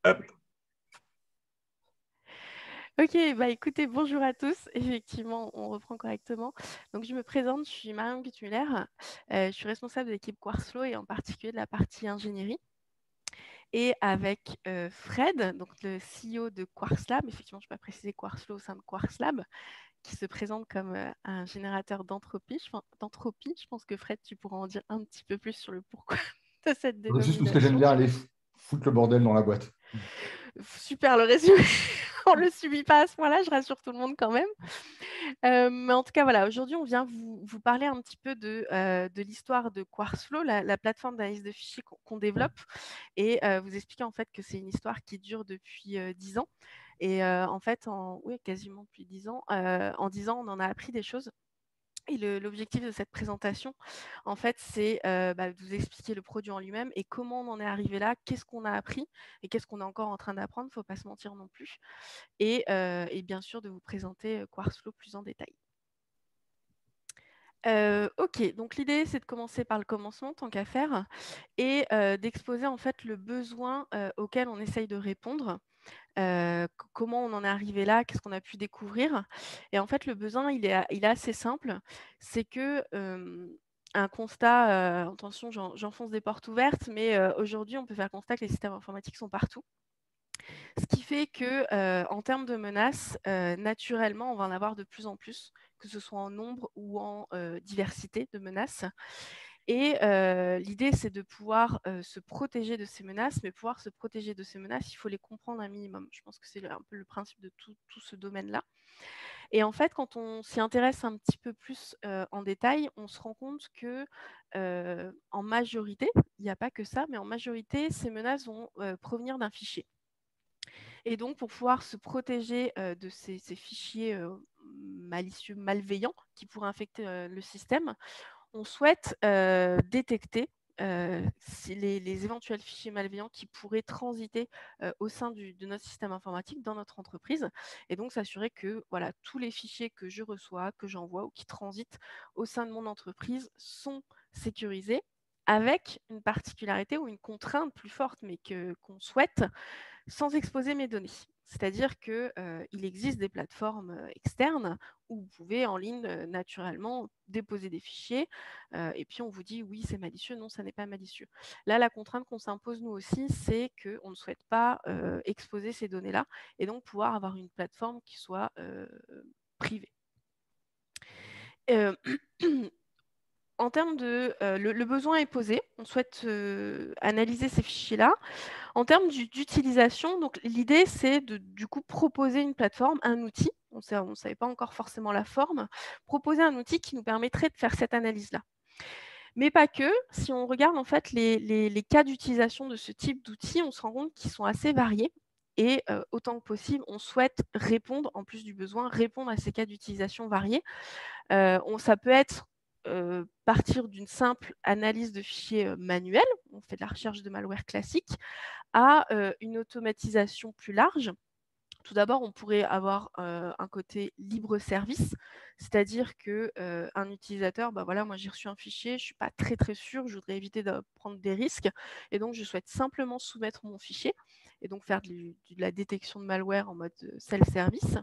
Hop. Ok, bah écoutez, bonjour à tous. Effectivement, on reprend correctement. Donc, je me présente, je suis Marion Guttmuller. Je suis responsable de l'équipe Quartzflow et en particulier de la partie ingénierie. Et avec Fred, donc le CEO de QuartzLab, effectivement, je peux pas préciser Quartzflow au sein de QuartzLab, qui se présente comme un générateur d'entropie. Je pense que Fred, tu pourras en dire un petit peu plus sur le pourquoi de cette Juste parce que j'aime dénomination. bien aller foutre le bordel dans la boîte. Super le résumé. On ne le subit pas à ce point-là, je rassure tout le monde quand même. Mais en tout cas, voilà, aujourd'hui, on vient vous parler un petit peu de l'histoire de QuartzFlow, la plateforme d'analyse de fichiers qu'on développe, et vous expliquer en fait que c'est une histoire qui dure depuis 10 ans. Et en fait, oui, quasiment depuis 10 ans, en 10 ans, on en a appris des choses. Et l'objectif de cette présentation, en fait, c'est de vous expliquer le produit en lui-même et comment on en est arrivé là, qu'est-ce qu'on a appris et qu'est-ce qu'on est encore en train d'apprendre, il ne faut pas se mentir non plus. Et bien sûr, de vous présenter QuartzFlow plus en détail. Ok, donc l'idée, c'est de commencer par le commencement, tant qu'à faire, et d'exposer en fait le besoin auquel on essaye de répondre. Comment on en est arrivé là, qu'est-ce qu'on a pu découvrir. Et en fait, le besoin, il est assez simple. C'est que un constat, attention, j'enfonce des portes ouvertes, mais aujourd'hui, on peut faire le constat que les systèmes informatiques sont partout. Ce qui fait que, en termes de menaces, naturellement, on va en avoir de plus en plus, que ce soit en nombre ou en diversité de menaces. Et l'idée, c'est de pouvoir se protéger de ces menaces, mais pouvoir se protéger de ces menaces, il faut les comprendre un minimum. Je pense que c'est un peu le principe de tout ce domaine-là. Et en fait, quand on s'y intéresse un petit peu plus en détail, on se rend compte que, en majorité, il n'y a pas que ça, mais en majorité, ces menaces vont provenir d'un fichier. Et donc, pour pouvoir se protéger de ces fichiers malicieux, malveillants qui pourraient infecter le système, on souhaite détecter si les éventuels fichiers malveillants qui pourraient transiter au sein de notre système informatique dans notre entreprise. Et donc, s'assurer que voilà, tous les fichiers que je reçois, que j'envoie ou qui transitent au sein de mon entreprise sont sécurisés avec une particularité ou une contrainte plus forte, mais qu'on souhaite, sans exposer mes données. C'est-à-dire qu'il existe des plateformes externes où vous pouvez en ligne naturellement déposer des fichiers et puis on vous dit oui c'est malicieux, non ça n'est pas malicieux. Là la contrainte qu'on s'impose nous aussi c'est qu'on ne souhaite pas exposer ces données-là et donc pouvoir avoir une plateforme qui soit privée. Euh, En termes de... le besoin est posé, on souhaite analyser ces fichiers-là. En termes d'utilisation, donc l'idée, c'est de du coup proposer une plateforme, un outil, on ne savait pas encore forcément la forme, proposer un outil qui nous permettrait de faire cette analyse-là. Mais pas que, si on regarde en fait les cas d'utilisation de ce type d'outils, on se rend compte qu'ils sont assez variés. Et autant que possible, on souhaite répondre, en plus du besoin, répondre à ces cas d'utilisation variés. Ça peut être partir d'une simple analyse de fichiers manuels, on fait de la recherche de malware classique, à une automatisation plus large. Tout d'abord, on pourrait avoir un côté libre service, c'est-à-dire que un utilisateur, bah voilà, moi j'ai reçu un fichier, je ne suis pas très sûre, je voudrais éviter de prendre des risques, et donc je souhaite simplement soumettre mon fichier, et donc faire de la détection de malware en mode self-service.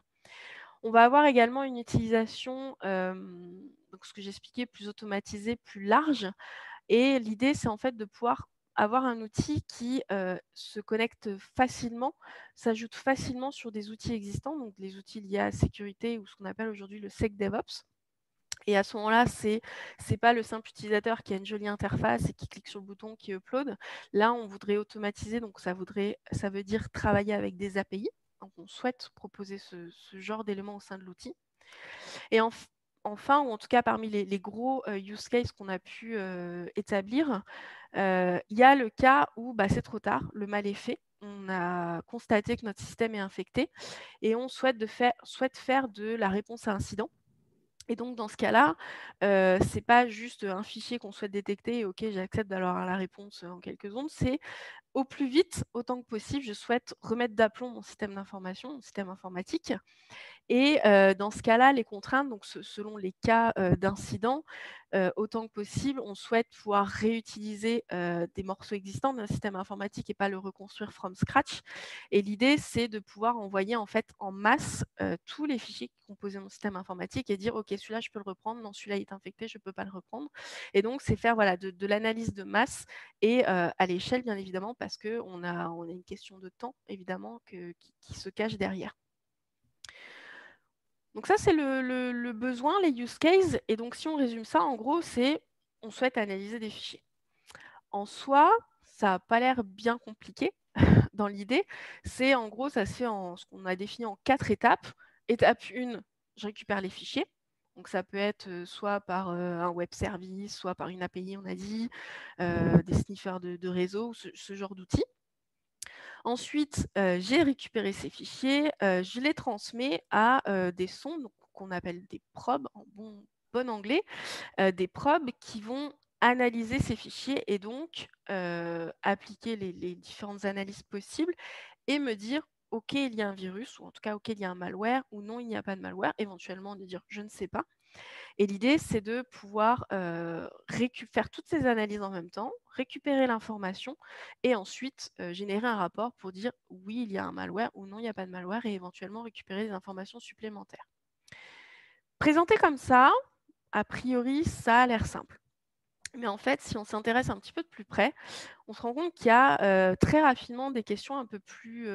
On va avoir également une utilisation, donc ce que j'expliquais, plus automatisée, plus large. Et l'idée, c'est en fait de pouvoir avoir un outil qui se connecte facilement, s'ajoute facilement sur des outils existants, donc les outils liés à la sécurité ou ce qu'on appelle aujourd'hui le SecDevOps. Et à ce moment-là, c'est pas le simple utilisateur qui a une jolie interface et qui clique sur le bouton qui upload. Là, on voudrait automatiser, donc ça veut dire travailler avec des API. Donc, on souhaite proposer ce genre d'éléments au sein de l'outil. Et enfin, ou en tout cas parmi les gros use cases qu'on a pu établir, il y a le cas où c'est trop tard, le mal est fait. On a constaté que notre système est infecté et on souhaite faire de la réponse à incident. Et donc, dans ce cas-là, ce n'est pas juste un fichier qu'on souhaite détecter et OK, j'accepte d'avoir la réponse en quelques secondes. C'est au plus vite, autant que possible, je souhaite remettre d'aplomb mon système d'information, mon système informatique. Et dans ce cas-là, les contraintes, donc selon les cas d'incident, autant que possible, on souhaite pouvoir réutiliser des morceaux existants d'un système informatique et pas le reconstruire from scratch. Et l'idée, c'est de pouvoir envoyer en fait en masse tous les fichiers qui composaient mon système informatique et dire, OK, celui-là, je peux le reprendre, non, celui-là est infecté, je ne peux pas le reprendre. Et donc, c'est faire voilà, de l'analyse de masse et à l'échelle, bien évidemment, parce qu'on a une question de temps, évidemment, qui se cache derrière. Donc ça, c'est le besoin, les use cases. Et donc, si on résume ça, en gros, c'est on souhaite analyser des fichiers. En soi, ça n'a pas l'air bien compliqué dans l'idée. C'est en gros, ça se fait en ce qu'on a défini en 4 étapes. Étape 1, je récupère les fichiers. Donc ça peut être soit par un web service, soit par une API, on a dit, des sniffers de réseau, ce genre d'outils. Ensuite, j'ai récupéré ces fichiers, je les transmets à des sondes qu'on appelle des probes en bon anglais, des probes qui vont analyser ces fichiers et donc appliquer les différentes analyses possibles et me dire OK, il y a un virus, ou en tout cas OK, il y a un malware, ou non, il n'y a pas de malware, éventuellement de dire je ne sais pas. Et l'idée, c'est de pouvoir faire toutes ces analyses en même temps, récupérer l'information et ensuite générer un rapport pour dire oui, il y a un malware ou non, il n'y a pas de malware et éventuellement récupérer des informations supplémentaires. Présenté comme ça, a priori, ça a l'air simple. Mais en fait, si on s'intéresse un petit peu de plus près, on se rend compte qu'il y a très rapidement des questions un peu plus,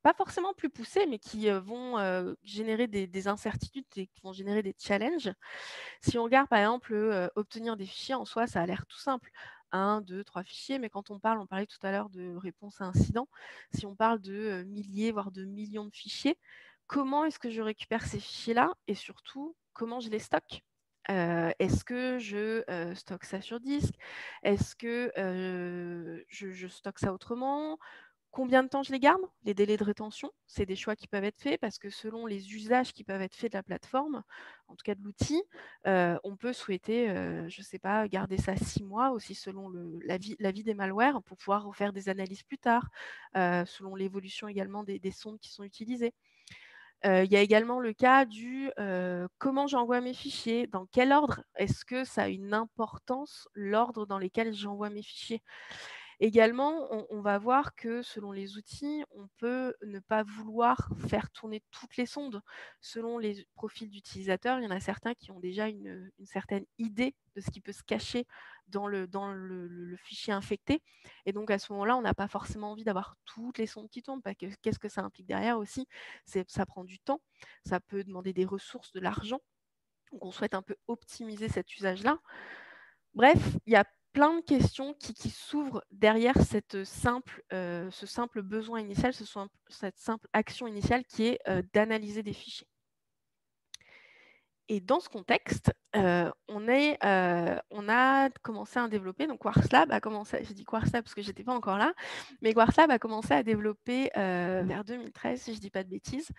pas forcément plus poussées, mais qui vont générer des incertitudes et qui vont générer des challenges. Si on regarde par exemple obtenir des fichiers, en soi, ça a l'air tout simple. 1, 2, 3 fichiers, mais quand on parlait tout à l'heure de réponse à incident, si on parle de milliers, voire de millions de fichiers, comment est-ce que je récupère ces fichiers-là et surtout, comment je les stocke? Est-ce que je stocke ça sur disque? Est-ce que je stocke ça autrement? Combien de temps je les garde? Les délais de rétention, c'est des choix qui peuvent être faits parce que selon les usages qui peuvent être faits de la plateforme, en tout cas de l'outil, on peut souhaiter, je ne sais pas, garder ça 6 mois aussi selon la vie des malwares pour pouvoir refaire des analyses plus tard, selon l'évolution également des sondes qui sont utilisées. Il y a également le cas du comment j'envoie mes fichiers, dans quel ordre? Est-ce que ça a une importance, l'ordre dans lequel j'envoie mes fichiers? Également, on va voir que selon les outils, on peut ne pas vouloir faire tourner toutes les sondes. Selon les profils d'utilisateurs, il y en a certains qui ont déjà une certaine idée de ce qui peut se cacher dans le fichier infecté. Et donc, à ce moment-là, on n'a pas forcément envie d'avoir toutes les sondes qui tournent. Parce que qu'est-ce que ça implique derrière aussi? Ça prend du temps, ça peut demander des ressources, de l'argent. Donc, on souhaite un peu optimiser cet usage-là. Bref, il y a plein de questions qui s'ouvrent derrière ce simple besoin initial, cette simple action initiale qui est d'analyser des fichiers. Et dans ce contexte, on a commencé à développer, donc QuartzLab a commencé, je dis QuartzLab parce que je n'étais pas encore là, mais QuartzLab a commencé à développer vers 2013, si je ne dis pas de bêtises,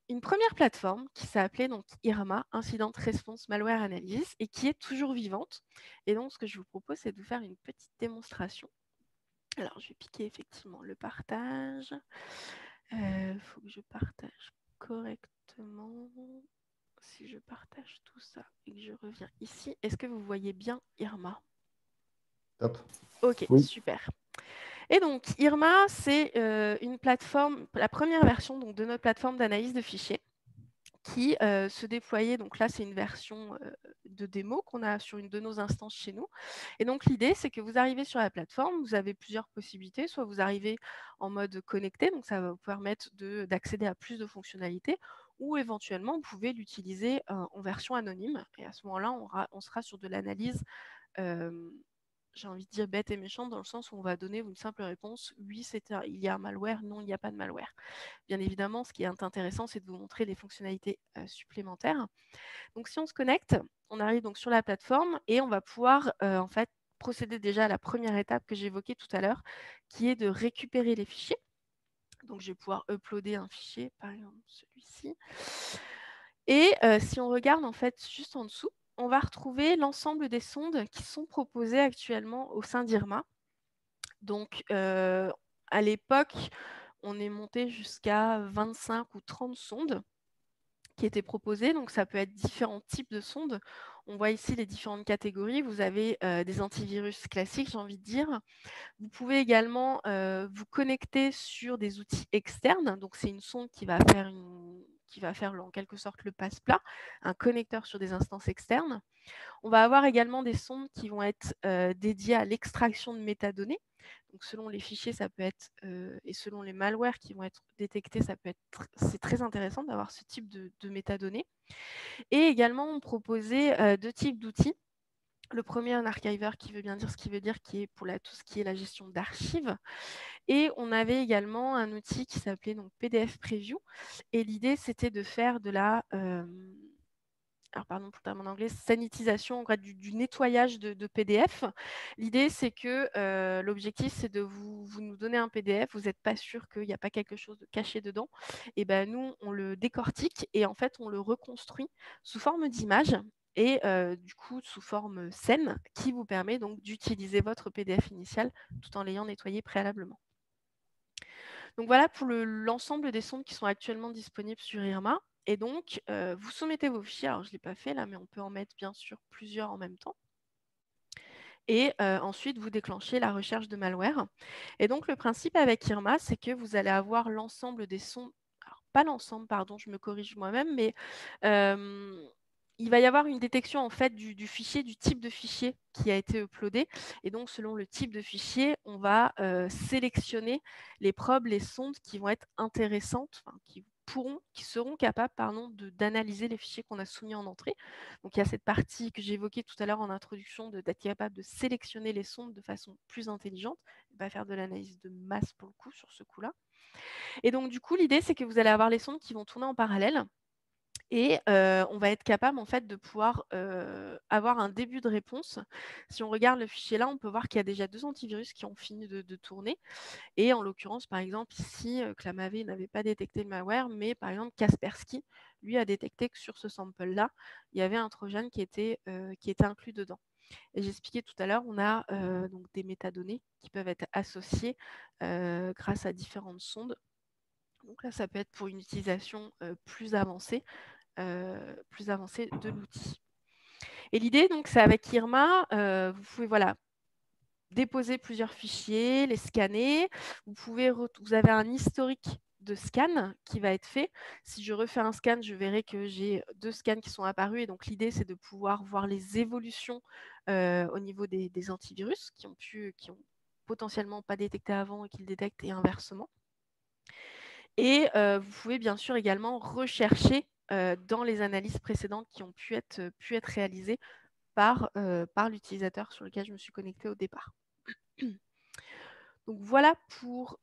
une première plateforme qui s'appelait donc IRMA, Incident Response Malware Analysis, et qui est toujours vivante. Et donc, ce que je vous propose, c'est de vous faire une petite démonstration. Alors, je vais piquer effectivement le partage. Il faut que je partage correctement. Si je partage tout ça et que je reviens ici, est-ce que vous voyez bien IRMA? Top. Ok, Oui. super. Et donc, IRMA, c'est une plateforme, la première version donc, de notre plateforme d'analyse de fichiers qui se déployait. Donc là, c'est une version de démo qu'on a sur une de nos instances chez nous. Et donc, l'idée, c'est que vous arrivez sur la plateforme, vous avez plusieurs possibilités. Soit vous arrivez en mode connecté, donc ça va vous permettre d'accéder à plus de fonctionnalités, ou éventuellement, vous pouvez l'utiliser en version anonyme. Et à ce moment-là, on sera sur de l'analyse j'ai envie de dire bête et méchante, dans le sens où on va donner une simple réponse, oui, il y a un malware, non, il n'y a pas de malware. Bien évidemment, ce qui est intéressant, c'est de vous montrer des fonctionnalités supplémentaires. Donc, si on se connecte, on arrive donc sur la plateforme et on va pouvoir en fait procéder déjà à la première étape que j'évoquais tout à l'heure, qui est de récupérer les fichiers. Donc, je vais pouvoir uploader un fichier, par exemple celui-ci. Et si on regarde en fait juste en dessous, on va retrouver l'ensemble des sondes qui sont proposées actuellement au sein d'IRMA. Donc, à l'époque, on est monté jusqu'à 25 ou 30 sondes qui était proposé. Donc, ça peut être différents types de sondes. On voit ici les différentes catégories. Vous avez des antivirus classiques, j'ai envie de dire. Vous pouvez également vous connecter sur des outils externes. Donc, c'est une sonde qui va faire en quelque sorte le passe-plat, un connecteur sur des instances externes. On va avoir également des sondes qui vont être dédiées à l'extraction de métadonnées. Donc, selon les fichiers, ça peut être, et selon les malwares qui vont être détectés, c'est très intéressant d'avoir ce type de métadonnées. Et également, on proposait 2 types d'outils. Le premier, un archiver qui veut bien dire ce qu'il veut dire, qui est pour tout ce qui est la gestion d'archives. Et on avait également un outil qui s'appelait donc PDF Preview. Et l'idée, c'était de faire de la alors pardon pour le terme en anglais, sanitisation, en fait, du nettoyage de PDF. L'idée, c'est que l'objectif, c'est de vous nous donner un PDF, vous n'êtes pas sûr qu'il n'y a pas quelque chose de caché dedans. Et ben nous, on le décortique et en fait, on le reconstruit sous forme d'image et du coup sous forme scène qui vous permet donc d'utiliser votre PDF initial tout en l'ayant nettoyé préalablement. Donc voilà pour l'ensemble des sondes qui sont actuellement disponibles sur IRMA. Et donc, vous soumettez vos fichiers. Alors, je ne l'ai pas fait là, mais on peut en mettre bien sûr plusieurs en même temps. Et ensuite, vous déclenchez la recherche de malware. Et donc, le principe avec IRMA, c'est que vous allez avoir l'ensemble des sondes. Alors, pas l'ensemble, pardon, je me corrige moi-même, mais il va y avoir une détection en fait du fichier, du type de fichier qui a été uploadé. Et donc, selon le type de fichier, on va sélectionner les probes, les sondes qui vont être intéressantes, enfin, qui seront capables d'analyser les fichiers qu'on a soumis en entrée. Donc, il y a cette partie que j'ai évoquée tout à l'heure en introduction, d'être capable de sélectionner les sondes de façon plus intelligente, et pas faire de l'analyse de masse pour le coup sur ce coup-là. Et donc, du coup, l'idée, c'est que vous allez avoir les sondes qui vont tourner en parallèle. Et on va être capable en fait de pouvoir avoir un début de réponse. Si on regarde le fichier là, on peut voir qu'il y a déjà 2 antivirus qui ont fini de tourner. Et en l'occurrence, par exemple, ici, Clamavey n'avait pas détecté le malware, mais par exemple, Kaspersky, lui, a détecté que sur ce sample-là, il y avait un trojan qui était inclus dedans. Et j'expliquais tout à l'heure, on a donc des métadonnées qui peuvent être associées grâce à différentes sondes. Donc là, ça peut être pour une utilisation plus avancée de l'outil. Et l'idée, donc, c'est avec IRMA, vous pouvez déposer plusieurs fichiers, les scanner. Vous avez un historique de scan qui va être fait. Si je refais un scan, je verrai que j'ai 2 scans qui sont apparus. Et donc, l'idée, c'est de pouvoir voir les évolutions au niveau des antivirus qui ont potentiellement pas détecté avant et qui le détectent et inversement. Et vous pouvez bien sûr également rechercher dans les analyses précédentes qui ont pu être réalisées par l'utilisateur sur lequel je me suis connectée au départ. Donc voilà pour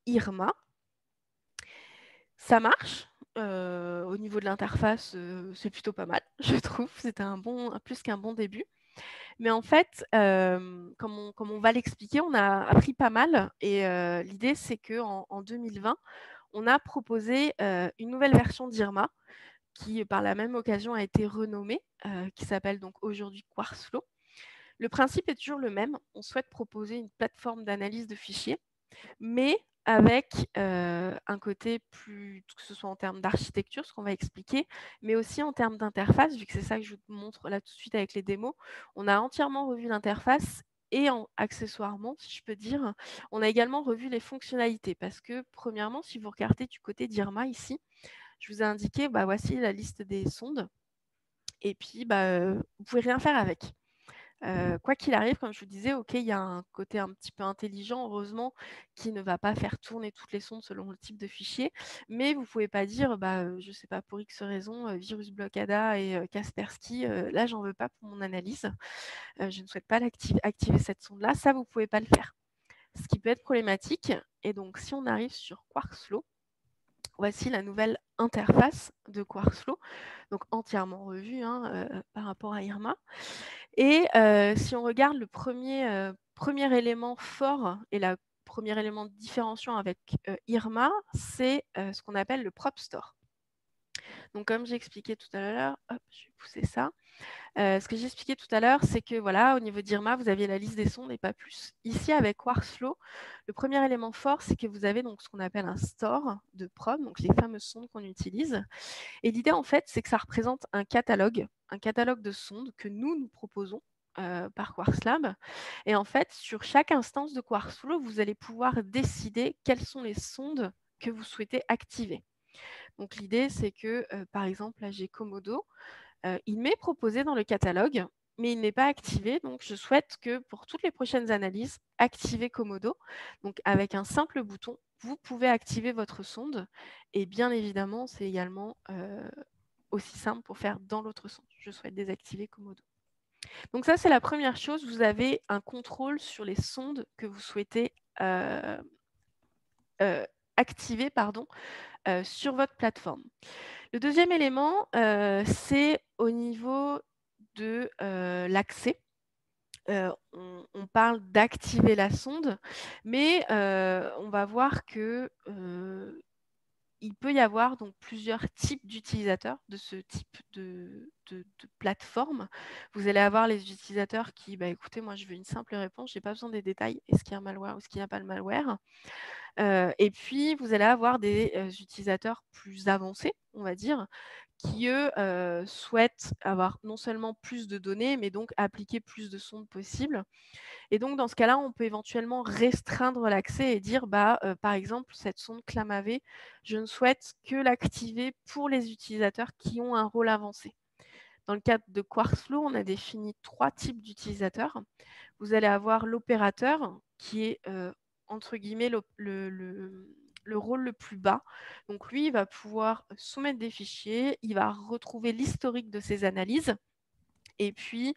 IRMA. Ça marche. Au niveau de l'interface, c'est plutôt pas mal, je trouve. C'était plus qu'un bon début. Mais en fait, comme on va l'expliquer, on a appris pas mal. Et l'idée, c'est qu'en 2020, on a proposé une nouvelle version d'IRMA qui, par la même occasion, a été renommée, qui s'appelle donc aujourd'hui Quartzflow. Le principe est toujours le même. On souhaite proposer une plateforme d'analyse de fichiers, mais avec un côté plus, que ce soit en termes d'architecture, ce qu'on va expliquer, mais aussi en termes d'interface, vu que c'est ça que je vous montre là tout de suite avec les démos. On a entièrement revu l'interface et accessoirement, si je peux dire, on a également revu les fonctionnalités parce que, premièrement, si vous regardez du côté d'IRMA ici, je vous ai indiqué, voici la liste des sondes et puis, vous ne pouvez rien faire avec. Quoi qu'il arrive, comme je vous disais, OK, il y a un côté un petit peu intelligent, heureusement, qui ne va pas faire tourner toutes les sondes selon le type de fichier. Mais vous ne pouvez pas dire, je ne sais pas, pour X raison, Virus Blockada et Kaspersky, là, j'en veux pas pour mon analyse. Je ne souhaite pas activer cette sonde-là. Ça, vous ne pouvez pas le faire. Ce qui peut être problématique. Et donc, si on arrive sur Quartzflow, voici la nouvelle interface de Quartzflow, donc entièrement revue par rapport à IRMA. Et si on regarde le premier élément fort et le premier élément différenciant avec IRMA, c'est ce qu'on appelle le Prop Store. Donc, comme j'ai expliqué tout à l'heure, hop, je vais pousser ça. Ce que j'expliquais tout à l'heure, c'est que voilà, au niveau d'Irma, vous aviez la liste des sondes et pas plus. Ici, avec Warsflow, le premier élément fort, c'est que vous avez donc ce qu'on appelle un store de prod, donc les fameuses sondes qu'on utilise. Et l'idée, en fait, c'est que ça représente un catalogue de sondes que nous proposons par QuartzLab. Et en fait, sur chaque instance de QuartzFlow, vous allez pouvoir décider quelles sont les sondes que vous souhaitez activer. Donc l'idée, c'est que, par exemple, là, j'ai Komodo. Il m'est proposé dans le catalogue, mais il n'est pas activé. Donc, je souhaite que pour toutes les prochaines analyses, activer Komodo. Donc, avec un simple bouton, vous pouvez activer votre sonde. Et bien évidemment, c'est également aussi simple pour faire dans l'autre sonde. Je souhaite désactiver Komodo. Donc, ça, c'est la première chose. Vous avez un contrôle sur les sondes que vous souhaitez activer sur votre plateforme. Le deuxième élément, c'est au niveau de l'accès. On parle d'activer la sonde, mais on va voir que il peut y avoir donc plusieurs types d'utilisateurs de ce type de plateforme. Vous allez avoir les utilisateurs qui, bah, écoutez, moi je veux une simple réponse, je n'ai pas besoin des détails, est-ce qu'il y a un malware ou est-ce qu'il n'y a pas de malware. Et puis, vous allez avoir des utilisateurs plus avancés, on va dire, qui, eux, souhaitent avoir non seulement plus de données, mais donc appliquer plus de sondes possibles. Et donc, dans ce cas-là, on peut éventuellement restreindre l'accès et dire, par exemple, cette sonde ClamAV, je ne souhaite que l'activer pour les utilisateurs qui ont un rôle avancé. Dans le cadre de QuartzFlow, on a défini 3 types d'utilisateurs. Vous allez avoir l'opérateur qui est entre guillemets le rôle le plus bas. Donc lui, il va pouvoir soumettre des fichiers, il va retrouver l'historique de ses analyses et puis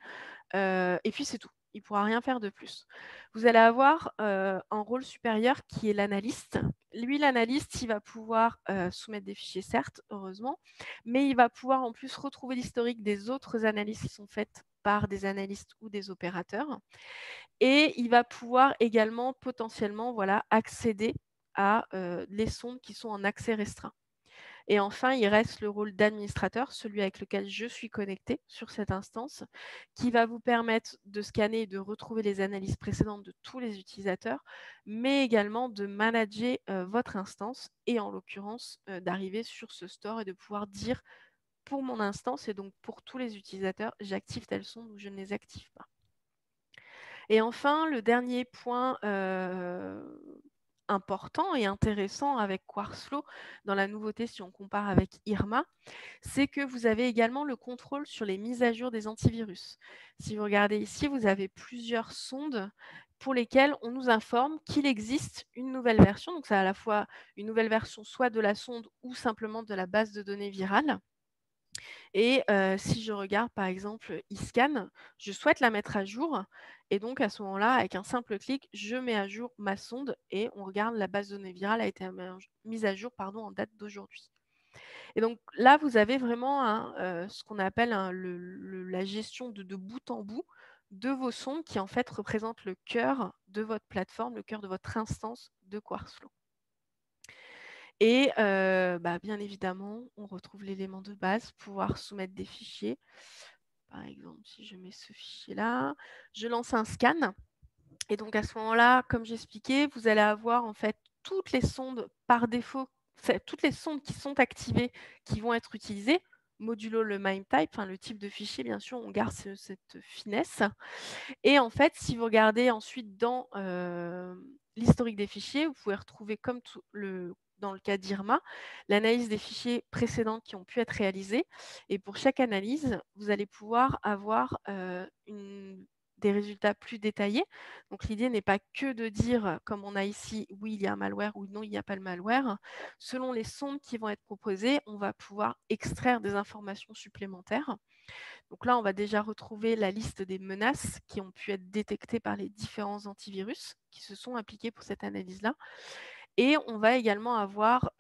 c'est tout. Il ne pourra rien faire de plus. Vous allez avoir un rôle supérieur qui est l'analyste. Lui, l'analyste, il va pouvoir soumettre des fichiers, certes, heureusement, mais il va pouvoir en plus retrouver l'historique des autres analyses qui sont faites par des analystes ou des opérateurs. Et il va pouvoir également potentiellement accéder à les sondes qui sont en accès restreint. Et enfin, il reste le rôle d'administrateur, celui avec lequel je suis connectée sur cette instance, qui va vous permettre de scanner et de retrouver les analyses précédentes de tous les utilisateurs, mais également de manager votre instance et en l'occurrence d'arriver sur ce store et de pouvoir dire pour mon instance et donc pour tous les utilisateurs, j'active telle sonde ou je ne les active pas. Et enfin, le dernier point important et intéressant avec QuartzFlow, dans la nouveauté si on compare avec Irma, c'est que vous avez également le contrôle sur les mises à jour des antivirus. Si vous regardez ici, vous avez plusieurs sondes pour lesquelles on nous informe qu'il existe une nouvelle version. Donc, c'est à la fois une nouvelle version soit de la sonde ou simplement de la base de données virale. Et si je regarde par exemple eScan, je souhaite la mettre à jour. Et donc à ce moment-là, avec un simple clic, je mets à jour ma sonde et on regarde la base de données virale a été mise à jour en date d'aujourd'hui. Et donc là, vous avez vraiment ce qu'on appelle la gestion de bout en bout de vos sondes qui en fait représentent le cœur de votre plateforme, le cœur de votre instance de QuartzFlow. Et bien évidemment, on retrouve l'élément de base, pouvoir soumettre des fichiers. Par exemple, si je mets ce fichier-là, je lance un scan. Et donc à ce moment-là, comme j'expliquais, vous allez avoir en fait toutes les sondes par défaut, toutes les sondes qui sont activées, qui vont être utilisées, modulo le MIME type, le type de fichier, bien sûr, on garde cette finesse. Et en fait, si vous regardez ensuite dans l'historique des fichiers, vous pouvez retrouver comme dans le cas d'Irma, l'analyse des fichiers précédents qui ont pu être réalisés. Et pour chaque analyse, vous allez pouvoir avoir des résultats plus détaillés. Donc l'idée n'est pas que de dire, comme on a ici, oui, il y a un malware ou non, il n'y a pas le malware. Selon les sondes qui vont être proposées, on va pouvoir extraire des informations supplémentaires. Donc là, on va déjà retrouver la liste des menaces qui ont pu être détectées par les différents antivirus qui se sont appliqués pour cette analyse-là. Et on va également avoir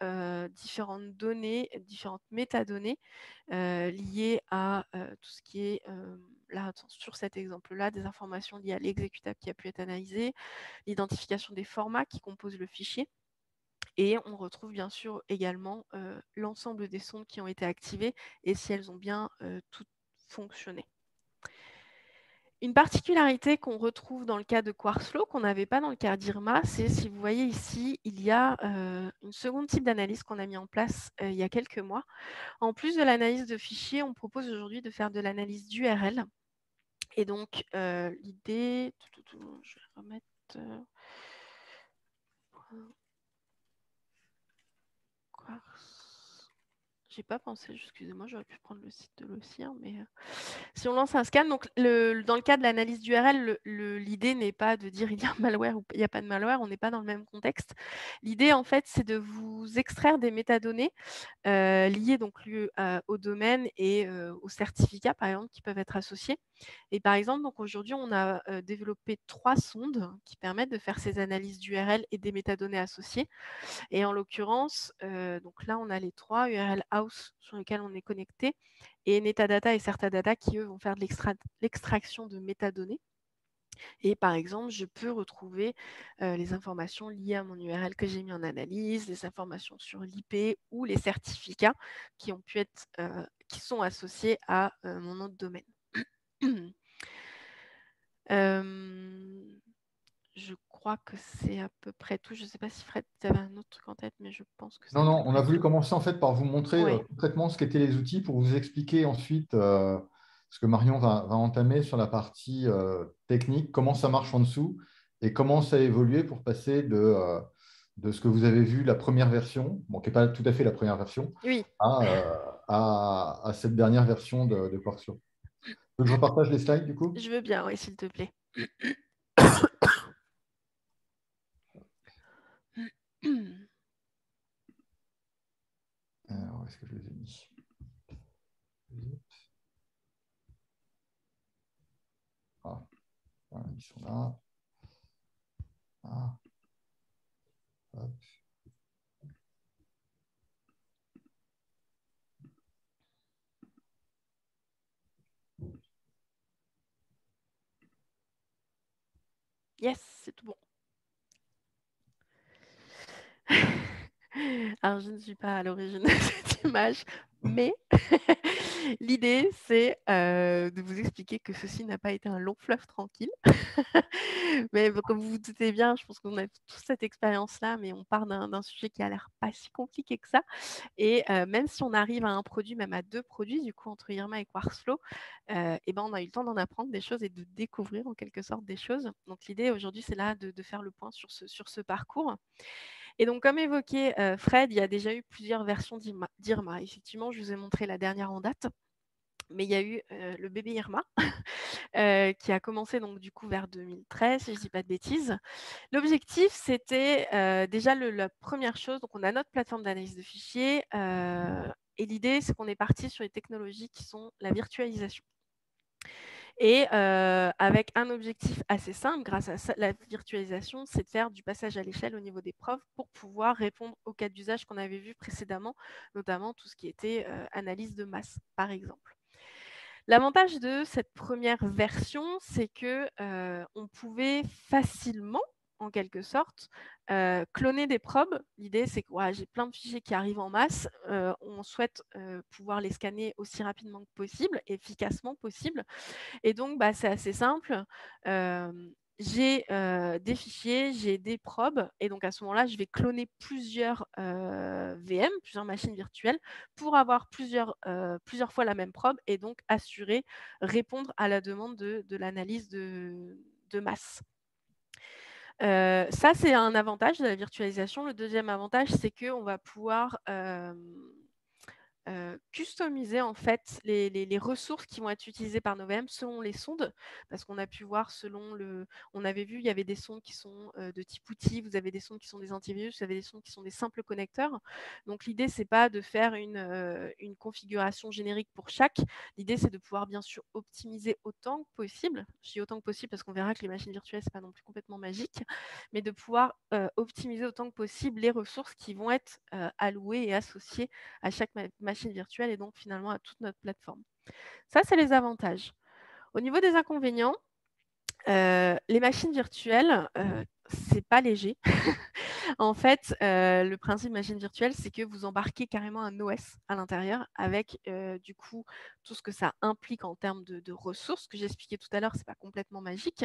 différentes données, différentes métadonnées liées à tout ce qui est, là, sur cet exemple-là, des informations liées à l'exécutable qui a pu être analysé, l'identification des formats qui composent le fichier. Et on retrouve bien sûr également l'ensemble des sondes qui ont été activées et si elles ont bien toutes fonctionné. Une particularité qu'on retrouve dans le cas de Quarksflow, qu'on n'avait pas dans le cas d'IRMA, c'est, si vous voyez ici, il y a une seconde type d'analyse qu'on a mis en place il y a quelques mois. En plus de l'analyse de fichiers, on propose aujourd'hui de faire de l'analyse d'URL. Et donc, l'idée... Je vais remettre... J'ai pas pensé, excusez-moi, j'aurais pu prendre le site de l'OCIR, mais si on lance un scan, donc dans le cas de l'analyse d'URL, l'idée n'est pas de dire il y a un malware ou il n'y a pas de malware, on n'est pas dans le même contexte. L'idée, en fait, c'est de vous extraire des métadonnées liées donc au domaine et aux certificats, par exemple, qui peuvent être associés. Et par exemple, donc aujourd'hui, on a développé 3 sondes qui permettent de faire ces analyses d'URL et des métadonnées associées. Et en l'occurrence, donc là, on a les 3 URL house sur lesquels on est connecté et Netadata et Certadata qui, eux, vont faire de l'extraction de métadonnées. Et par exemple, je peux retrouver les informations liées à mon URL que j'ai mis en analyse, les informations sur l'IP ou les certificats qui sont associés à mon nom de domaine. Je crois que c'est à peu près tout. Je ne sais pas si Fred, tu avais un autre truc en tête, mais je pense que c'est Non, à peu non, on a près voulu tout. commencer en fait par vous montrer Ouais. concrètement ce qu'étaient les outils pour vous expliquer ensuite ce que Marion va entamer sur la partie technique, comment ça marche en dessous et comment ça a évolué pour passer de ce que vous avez vu, la première version, bon, qui n'est pas tout à fait la première version, Oui, à cette dernière version de Quarksflow. Tu veux que je repartage les slides du coup? je veux bien, oui, s'il te plaît. Alors, où est-ce que je les ai mis? Ah, voilà, ils sont là. Ah, hop. Yes, c'est tout bon. Alors, je ne suis pas à l'origine de cette image, mais l'idée, c'est de vous expliquer que ceci n'a pas été un long fleuve tranquille. Mais bon, comme vous vous doutez bien, je pense qu'on a tous cette expérience-là, mais on part d'un sujet qui a l'air pas si compliqué que ça. Et même si on arrive à un produit, même à 2 produits, du coup, entre Irma et Quarksflow, et ben, on a eu le temps d'en apprendre des choses et de découvrir en quelque sorte des choses. Donc l'idée aujourd'hui, c'est là de faire le point sur ce parcours. Et donc, comme évoqué Fred, il y a déjà eu plusieurs versions d'Irma. Effectivement, je vous ai montré la dernière en date. Mais il y a eu le bébé Irma qui a commencé donc du coup vers 2013, si je ne dis pas de bêtises. L'objectif, c'était déjà la première chose. Donc, on a notre plateforme d'analyse de fichiers et l'idée, c'est qu'on est parti sur les technologies qui sont la virtualisation. Et avec un objectif assez simple, grâce à la virtualisation, c'est de faire du passage à l'échelle au niveau des preuves pour pouvoir répondre aux cas d'usage qu'on avait vus précédemment, notamment tout ce qui était analyse de masse, par exemple. L'avantage de cette première version, c'est que on pouvait facilement, en quelque sorte, cloner des probes. L'idée, c'est que j'ai plein de fichiers qui arrivent en masse. On souhaite pouvoir les scanner aussi rapidement que possible, efficacement possible. Et donc, c'est assez simple. J'ai des fichiers, j'ai des probes, et donc à ce moment-là, je vais cloner plusieurs VM, plusieurs machines virtuelles, pour avoir plusieurs fois la même probe et donc répondre à la demande de l'analyse de masse. Ça, c'est un avantage de la virtualisation. Le deuxième avantage, c'est qu'on va pouvoir customiser en fait les ressources qui vont être utilisées par nos VM selon les sondes, parce qu'on a pu voir on avait vu, il y avait des sondes qui sont de type outil, vous avez des sondes qui sont des antivirus, vous avez des sondes qui sont des simples connecteurs. Donc l'idée, c'est pas de faire une configuration générique pour chaque. L'idée, c'est de pouvoir bien sûr optimiser autant que possible. Je dis autant que possible parce qu'on verra que les machines virtuelles, c'est pas non plus complètement magique, mais de pouvoir optimiser autant que possible les ressources qui vont être allouées et associées à chaque machine virtuelle et donc finalement à toute notre plateforme. Ça, c'est les avantages. Au niveau des inconvénients, Les machines virtuelles, c'est pas léger. En fait, le principe machine virtuelle, c'est que vous embarquez carrément un OS à l'intérieur avec, du coup, tout ce que ça implique en termes de ressources que j'expliquais tout à l'heure, c'est pas complètement magique.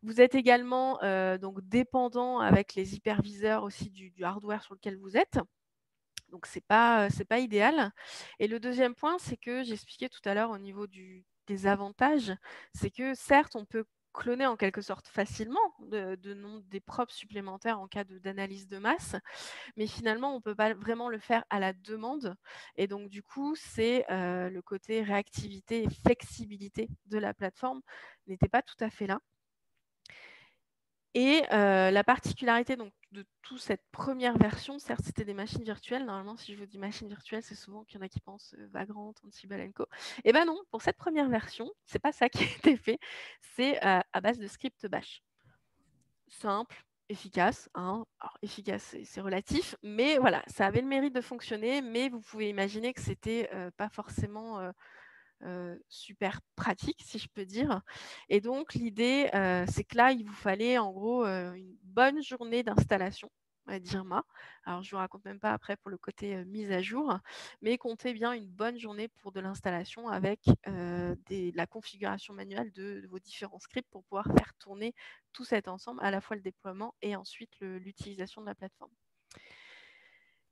Vous êtes également, donc dépendant avec les hyperviseurs aussi du hardware sur lequel vous êtes. Donc c'est pas idéal. Et le deuxième point, c'est que j'expliquais tout à l'heure au niveau des avantages, c'est que certes, on peut cloner en quelque sorte facilement des propres supplémentaires en cas d'analyse de masse, mais finalement, on ne peut pas vraiment le faire à la demande. Et donc, du coup, c'est le côté réactivité et flexibilité de la plateforme n'était pas tout à fait là. Et la particularité donc de toute cette première version, certes, c'était des machines virtuelles. Normalement, si je vous dis machines virtuelles, c'est souvent qu'il y en a qui pensent Vagrant, Ansible & Co. Et ben non, pour cette première version, c'est pas ça qui a été fait. C'est à base de script bash. Simple, efficace. Hein. Alors, efficace, c'est relatif, mais voilà, ça avait le mérite de fonctionner. Mais vous pouvez imaginer que c'était pas forcément super pratique, si je peux dire. Et donc, l'idée, c'est que là, il vous fallait en gros une bonne journée d'installation à d'IRMA. Alors, je ne vous raconte même pas après pour le côté mise à jour, mais comptez bien une bonne journée pour de l'installation avec la configuration manuelle de vos différents scripts pour pouvoir faire tourner tout cet ensemble, à la fois le déploiement et ensuite l'utilisation de la plateforme.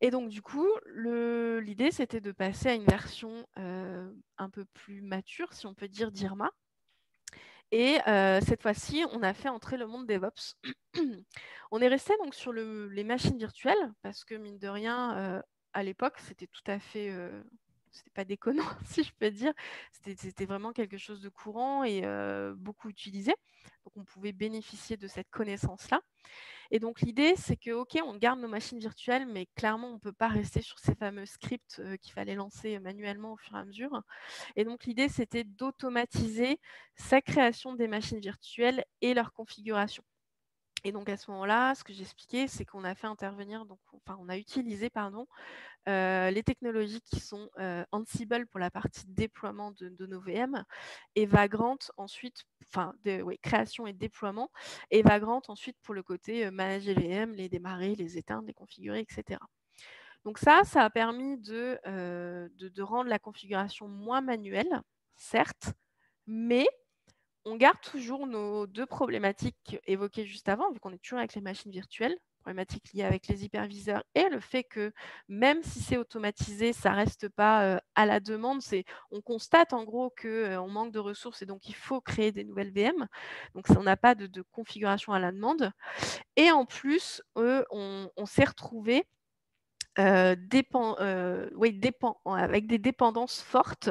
Et donc, du coup, l'idée, c'était de passer à une version un peu plus mature, si on peut dire, d'IRMA. Et cette fois-ci, on a fait entrer le monde DevOps. On est resté donc sur les machines virtuelles, parce que mine de rien, à l'époque, c'était tout à fait... c'était pas déconnant, si je peux dire. C'était vraiment quelque chose de courant et beaucoup utilisé. Donc, on pouvait bénéficier de cette connaissance-là. Et donc, l'idée, c'est que, OK, on garde nos machines virtuelles, mais clairement, on ne peut pas rester sur ces fameux scripts qu'il fallait lancer manuellement au fur et à mesure. Et donc, l'idée, c'était d'automatiser sa création des machines virtuelles et leur configuration. Et donc, à ce moment-là, ce que j'expliquais, c'est qu'on a fait intervenir, on a utilisé, les technologies qui sont Ansible pour la partie déploiement de nos VM et Vagrant ensuite, création et déploiement, et Vagrant ensuite pour le côté manager les VM, les démarrer, les éteindre, les configurer, etc. Donc ça a permis de rendre la configuration moins manuelle, certes, mais on garde toujours nos deux problématiques évoquées juste avant, vu qu'on est toujours avec les machines virtuelles, problématiques liées avec les hyperviseurs et le fait que même si c'est automatisé, ça ne reste pas à la demande. On constate en gros qu'on manque de ressources et donc il faut créer des nouvelles VM. Donc on n'a pas de configuration à la demande. Et en plus, on s'est retrouvé avec des dépendances fortes,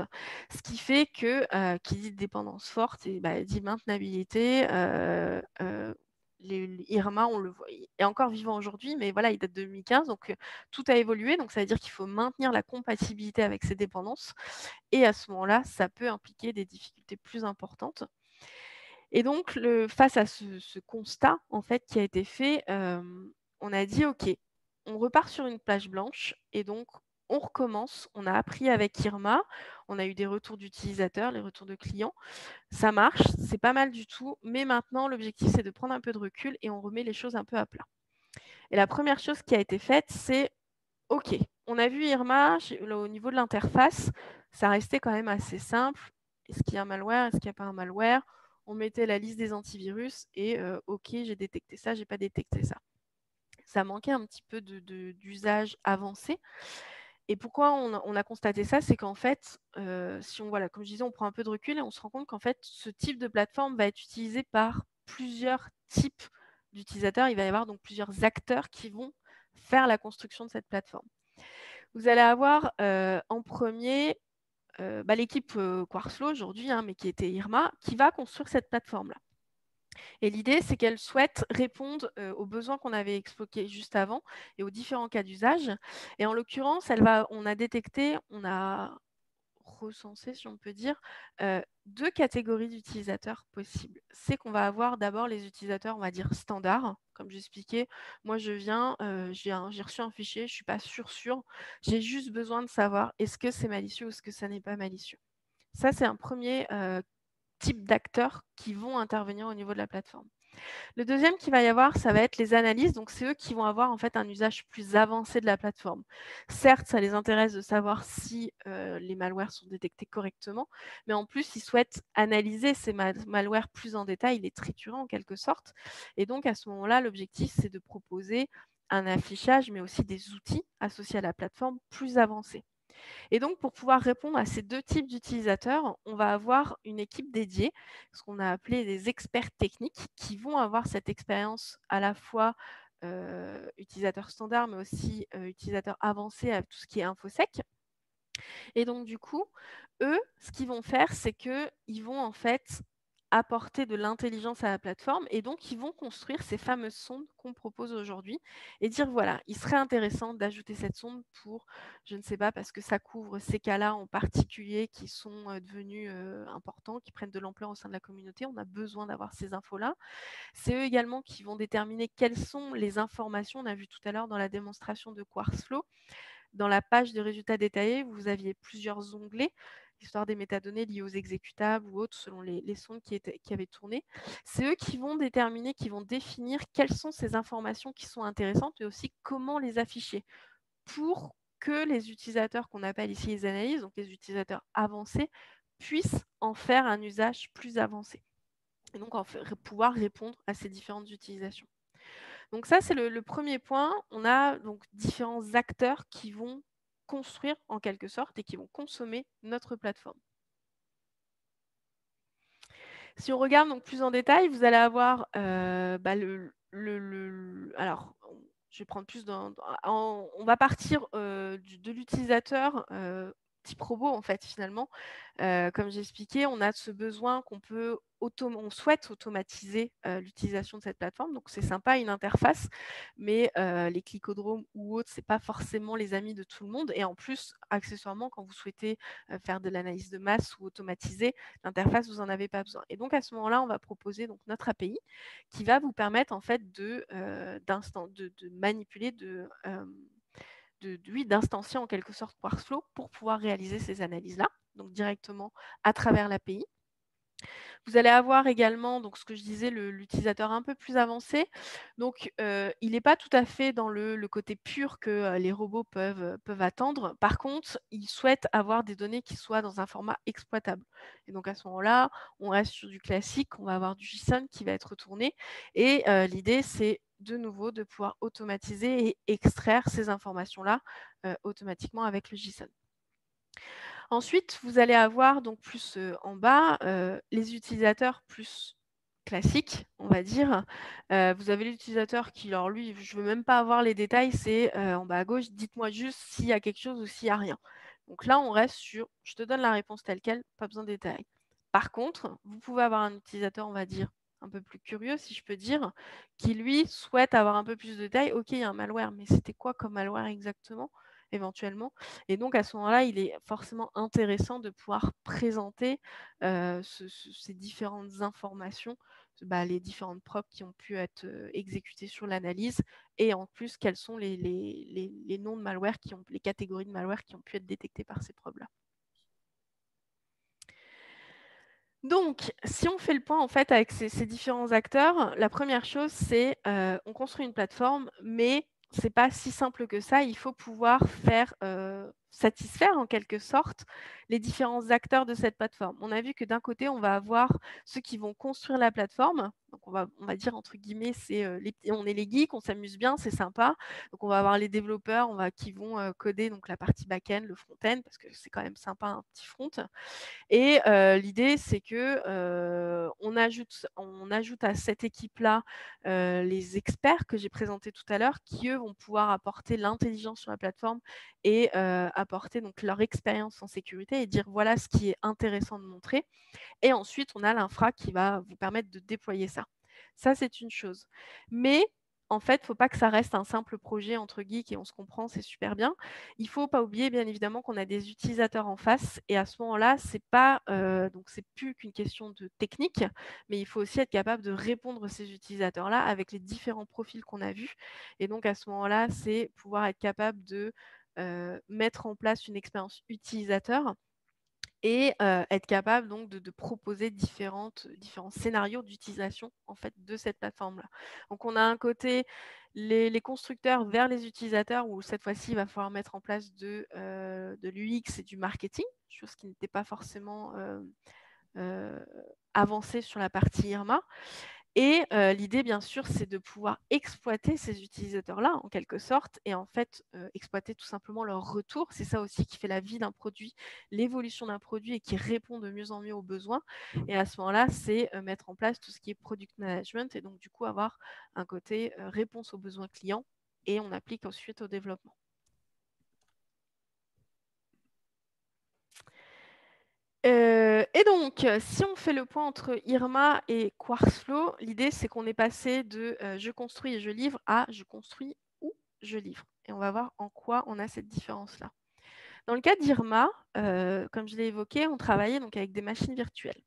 ce qui fait que, qui dit dépendance forte, dit maintenabilité. Irma, on le voit, il est encore vivant aujourd'hui, mais voilà, il date de 2015, donc tout a évolué. Donc ça veut dire qu'il faut maintenir la compatibilité avec ces dépendances. Et à ce moment-là, ça peut impliquer des difficultés plus importantes. Et donc, face à ce constat en fait qui a été fait, on a dit OK, on repart sur une plage blanche et donc on recommence. On a appris avec Irma, on a eu des retours d'utilisateurs, les retours de clients. Ça marche, c'est pas mal du tout, mais maintenant l'objectif c'est de prendre un peu de recul et on remet les choses un peu à plat. Et la première chose qui a été faite, c'est OK, on a vu Irma au niveau de l'interface, ça restait quand même assez simple. Est-ce qu'il y a un malware? Est-ce qu'il n'y a pas un malware? On mettait la liste des antivirus et OK, j'ai détecté ça, j'ai pas détecté ça. Ça manquait un petit peu d'usage avancé. Et pourquoi on a constaté ça? C'est qu'en fait, comme je disais, on prend un peu de recul et on se rend compte qu'en fait, ce type de plateforme va être utilisé par plusieurs types d'utilisateurs. Il va y avoir donc plusieurs acteurs qui vont faire la construction de cette plateforme. Vous allez avoir en premier l'équipe Quarksflow aujourd'hui, mais qui était Irma, qui va construire cette plateforme-là. Et l'idée, c'est qu'elle souhaite répondre aux besoins qu'on avait expliqués juste avant et aux différents cas d'usage. Et en l'occurrence, on a détecté, on a recensé, si on peut dire, deux catégories d'utilisateurs possibles. C'est qu'on va avoir d'abord les utilisateurs, on va dire, standards. Comme j'expliquais, moi, je viens, j'ai reçu un fichier, je ne suis pas sûre. J'ai juste besoin de savoir est-ce que c'est malicieux ou est-ce que ça n'est pas malicieux. Ça, c'est un premier types d'acteurs qui vont intervenir au niveau de la plateforme. Le deuxième qu'il va y avoir, ça va être les analyses. Donc, c'est eux qui vont avoir en fait un usage plus avancé de la plateforme. Certes, ça les intéresse de savoir si les malwares sont détectés correctement, mais en plus, ils souhaitent analyser ces malwares plus en détail, les triturer en quelque sorte. Et donc, à ce moment-là, l'objectif, c'est de proposer un affichage, mais aussi des outils associés à la plateforme plus avancés. Et donc, pour pouvoir répondre à ces deux types d'utilisateurs, on va avoir une équipe dédiée, ce qu'on a appelé des experts techniques, qui vont avoir cette expérience à la fois utilisateur standard, mais aussi utilisateur avancé à tout ce qui est InfoSec. Et donc, du coup, eux, ce qu'ils vont faire, c'est qu'ils vont en fait apporter de l'intelligence à la plateforme et donc ils vont construire ces fameuses sondes qu'on propose aujourd'hui et dire voilà, il serait intéressant d'ajouter cette sonde pour, je ne sais pas, parce que ça couvre ces cas-là en particulier qui sont devenus importants, qui prennent de l'ampleur au sein de la communauté. On a besoin d'avoir ces infos-là. C'est eux également qui vont déterminer quelles sont les informations. On a vu tout à l'heure dans la démonstration de Quartzflow. Dans la page de résultats détaillés, vous aviez plusieurs onglets, l'histoire des métadonnées liées aux exécutables ou autres selon les sondes qui avaient tourné. C'est eux qui vont déterminer, qui vont définir quelles sont ces informations qui sont intéressantes et aussi comment les afficher pour que les utilisateurs qu'on appelle ici les analystes, donc les utilisateurs avancés, puissent en faire un usage plus avancé et donc pouvoir répondre à ces différentes utilisations. Donc ça, c'est le premier point. On a donc différents acteurs qui vont construire en quelque sorte et qui vont consommer notre plateforme. Si on regarde donc plus en détail, vous allez avoir alors, je vais prendre plus on va partir de l'utilisateur type robot en fait finalement. Comme j'ai expliqué, on a ce besoin on souhaite automatiser l'utilisation de cette plateforme. Donc c'est sympa une interface, mais les clicodromes ou autres, c'est pas forcément les amis de tout le monde. Et en plus, accessoirement, quand vous souhaitez faire de l'analyse de masse ou automatiser l'interface, vous n'en avez pas besoin. Et donc à ce moment-là, on va proposer donc notre API qui va vous permettre en fait de manipuler, d'instancier en quelque sorte Quartzflow pour pouvoir réaliser ces analyses-là, donc directement à travers l'API. Vous allez avoir également, donc ce que je disais, l'utilisateur un peu plus avancé. Donc, il n'est pas tout à fait dans le côté pur que les robots peuvent attendre. Par contre, il souhaite avoir des données qui soient dans un format exploitable. Et donc, à ce moment-là, on reste sur du classique. On va avoir du JSON qui va être retourné. Et l'idée, c'est de nouveau de pouvoir automatiser et extraire ces informations-là automatiquement avec le JSON. Ensuite, vous allez avoir donc plus en bas les utilisateurs plus classiques, on va dire. Vous avez l'utilisateur qui, alors lui, je ne veux même pas avoir les détails, c'est en bas à gauche, dites-moi juste s'il y a quelque chose ou s'il n'y a rien. Donc là, on reste sur, je te donne la réponse telle quelle, pas besoin de détails. Par contre, vous pouvez avoir un utilisateur, on va dire, un peu plus curieux, si je peux dire, qui lui souhaite avoir un peu plus de détails. Ok, il y a un malware, mais c'était quoi comme malware exactement, éventuellement? Et donc, à ce moment-là, il est forcément intéressant de pouvoir présenter ces différentes informations, les différentes probes qui ont pu être exécutées sur l'analyse et en plus, quels sont les noms de malware, les catégories de malware qui ont pu être détectées par ces probes-là. Donc, si on fait le point en fait avec ces différents acteurs, la première chose, c'est on construit une plateforme, mais c'est pas si simple que ça. Il faut pouvoir faire satisfaire en quelque sorte les différents acteurs de cette plateforme. On a vu que d'un côté, on va avoir ceux qui vont construire la plateforme. Donc, on va dire entre guillemets, on est les geeks, on s'amuse bien, c'est sympa. Donc, on va avoir les développeurs qui vont coder donc, la partie back-end, le front-end, parce que c'est quand même sympa un petit front. Et l'idée, c'est que on ajoute à cette équipe-là les experts que j'ai présentés tout à l'heure, qui eux vont pouvoir apporter l'intelligence sur la plateforme et apporter donc leur expérience en sécurité et dire voilà ce qui est intéressant de montrer. Et ensuite, on a l'infra qui va vous permettre de déployer ça. Ça, c'est une chose. Mais en fait, il ne faut pas que ça reste un simple projet entre geeks et on se comprend, c'est super bien. Il ne faut pas oublier, bien évidemment, qu'on a des utilisateurs en face et à ce moment-là, c'est plus qu'une question de technique, mais il faut aussi être capable de répondre à ces utilisateurs-là avec les différents profils qu'on a vus. Et donc, à ce moment-là, c'est pouvoir être capable de mettre en place une expérience utilisateur et être capable donc de proposer différents scénarios d'utilisation en fait de cette plateforme-là. Donc on a un côté les constructeurs vers les utilisateurs où cette fois-ci il va falloir mettre en place de l'UX et du marketing, chose qui n'était pas forcément avancée sur la partie IRMA. Et l'idée, bien sûr, c'est de pouvoir exploiter ces utilisateurs-là, en quelque sorte, et en fait, exploiter tout simplement leur retour. C'est ça aussi qui fait la vie d'un produit, l'évolution d'un produit et qui répond de mieux en mieux aux besoins. Et à ce moment-là, c'est mettre en place tout ce qui est product management et donc, du coup, avoir un côté réponse aux besoins clients et on applique ensuite au développement. Et donc, si on fait le point entre IRMA et Quartzflow, l'idée, c'est qu'on est passé de je construis et je livre à je construis ou je livre. Et on va voir en quoi on a cette différence-là. Dans le cas d'IRMA, comme je l'ai évoqué, on travaillait donc avec des machines virtuelles.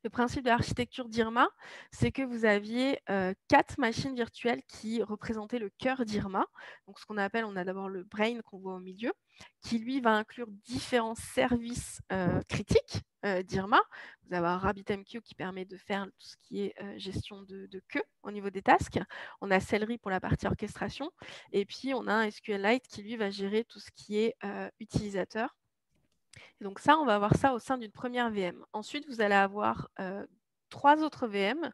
Le principe de l'architecture d'IRMA, c'est que vous aviez 4 machines virtuelles qui représentaient le cœur d'IRMA. Donc, ce qu'on appelle, on a d'abord le brain qu'on voit au milieu, qui lui va inclure différents services critiques d'IRMA. Vous avez un RabbitMQ qui permet de faire tout ce qui est gestion de queue au niveau des tasks. On a Celery pour la partie orchestration. Et puis, on a un SQLite qui lui va gérer tout ce qui est utilisateur. Et donc ça, on va avoir ça au sein d'une première VM. Ensuite, vous allez avoir 3 autres VM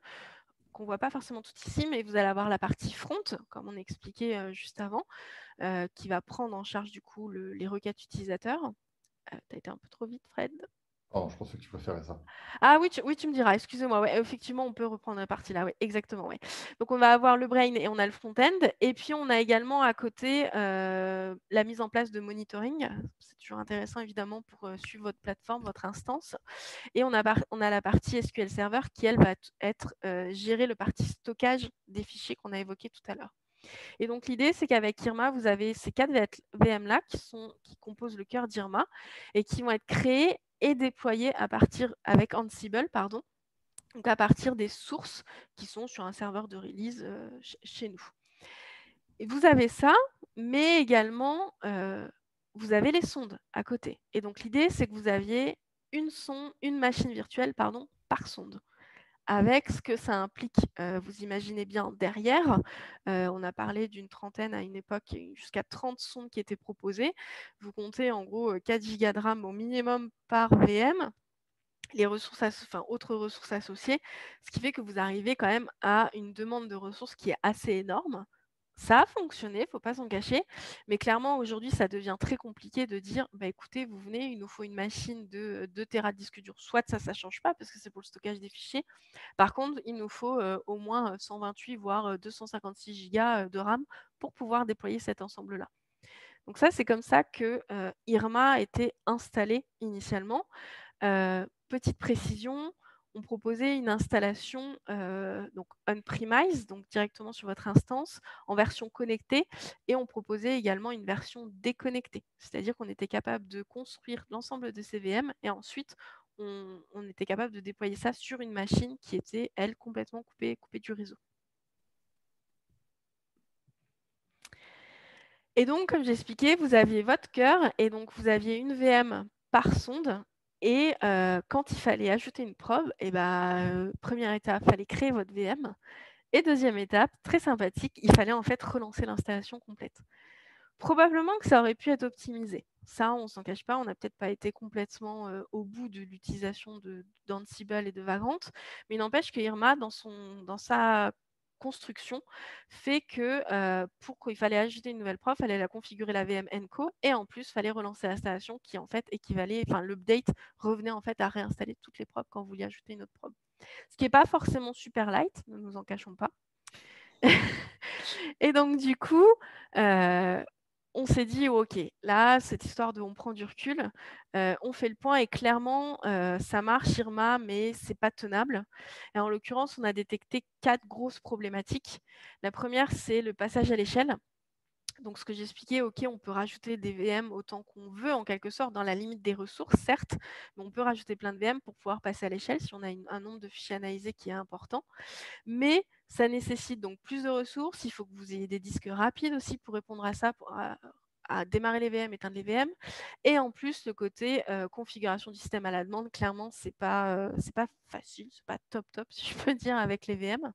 qu'on ne voit pas forcément toutes ici, mais vous allez avoir la partie front, comme on expliquait juste avant, qui va prendre en charge du coup les requêtes utilisateurs. Tu as été un peu trop vite, Fred. Oh, je pensais que tu préférais ça. Ah oui, tu me diras, excusez-moi. Ouais, effectivement, on peut reprendre la partie là. Ouais, exactement. Ouais. Donc, on va avoir le brain et on a le front-end. Et puis, on a également à côté la mise en place de monitoring. C'est toujours intéressant, évidemment, pour suivre votre plateforme, votre instance. Et on a la partie SQL Server qui, elle, va être gérer le parti stockage des fichiers qu'on a évoqués tout à l'heure. Et donc, l'idée, c'est qu'avec IRMA, vous avez ces 4 VM-là qui composent le cœur d'IRMA et qui vont être créés et déployés avec Ansible, donc à partir des sources qui sont sur un serveur de release chez nous. Et vous avez ça, mais également, vous avez les sondes à côté. Et donc, l'idée, c'est que vous aviez une machine virtuelle par sonde. Avec ce que ça implique, vous imaginez bien derrière, on a parlé d'une trentaine à une époque, jusqu'à 30 sondes qui étaient proposées. Vous comptez en gros 4 Go de RAM au minimum par VM, les ressources autres ressources associées, ce qui fait que vous arrivez quand même à une demande de ressources qui est assez énorme. Ça a fonctionné, il ne faut pas s'en cacher, mais clairement aujourd'hui ça devient très compliqué de dire bah, écoutez, vous venez, il nous faut une machine de 2 Tera de disque dur. Soit ça ne change pas parce que c'est pour le stockage des fichiers. Par contre, il nous faut au moins 128 voire 256 Go de RAM pour pouvoir déployer cet ensemble-là. Donc ça, c'est comme ça que IRMA a été installé initialement. Petite précision, on proposait une installation donc on-premise, donc directement sur votre instance, en version connectée, et on proposait également une version déconnectée, c'est-à-dire qu'on était capable de construire l'ensemble de ces VM et ensuite on était capable de déployer ça sur une machine qui était, elle, complètement coupée du réseau. Et donc, comme j'expliquais, vous aviez votre cœur et donc vous aviez une VM par sonde. Et quand il fallait ajouter une probe, première étape, il fallait créer votre VM. Et deuxième étape, très sympathique, il fallait en fait relancer l'installation complète. Probablement que ça aurait pu être optimisé. Ça, on ne s'en cache pas, on n'a peut-être pas été complètement au bout de l'utilisation d'Ansible et de Vagrant, mais il n'empêche que IRMA, dans sa construction, fait que pour qu'il fallait ajouter une nouvelle probe, il fallait la configurer la VM Enco et en plus, il fallait relancer l'installation qui en fait équivalait, enfin l'update revenait en fait à réinstaller toutes les probes quand vous vouliez ajouter une autre probe. Ce qui n'est pas forcément super light, ne nous en cachons pas. Et donc, du coup, on s'est dit, OK, là, cette histoire de on prend du recul, on fait le point et clairement, ça marche, IRMA, mais ce n'est pas tenable. Et en l'occurrence, on a détecté 4 grosses problématiques. La première, c'est le passage à l'échelle. Donc, ce que j'expliquais, OK, on peut rajouter des VM autant qu'on veut, en quelque sorte, dans la limite des ressources, certes, mais on peut rajouter plein de VM pour pouvoir passer à l'échelle si on a un nombre de fichiers analysés qui est important. Mais ça nécessite donc plus de ressources. Il faut que vous ayez des disques rapides aussi pour répondre à ça, à démarrer les VM, éteindre les VM. Et en plus, le côté configuration du système à la demande, clairement, c'est pas facile, c'est pas top top, si je peux dire, avec les VM.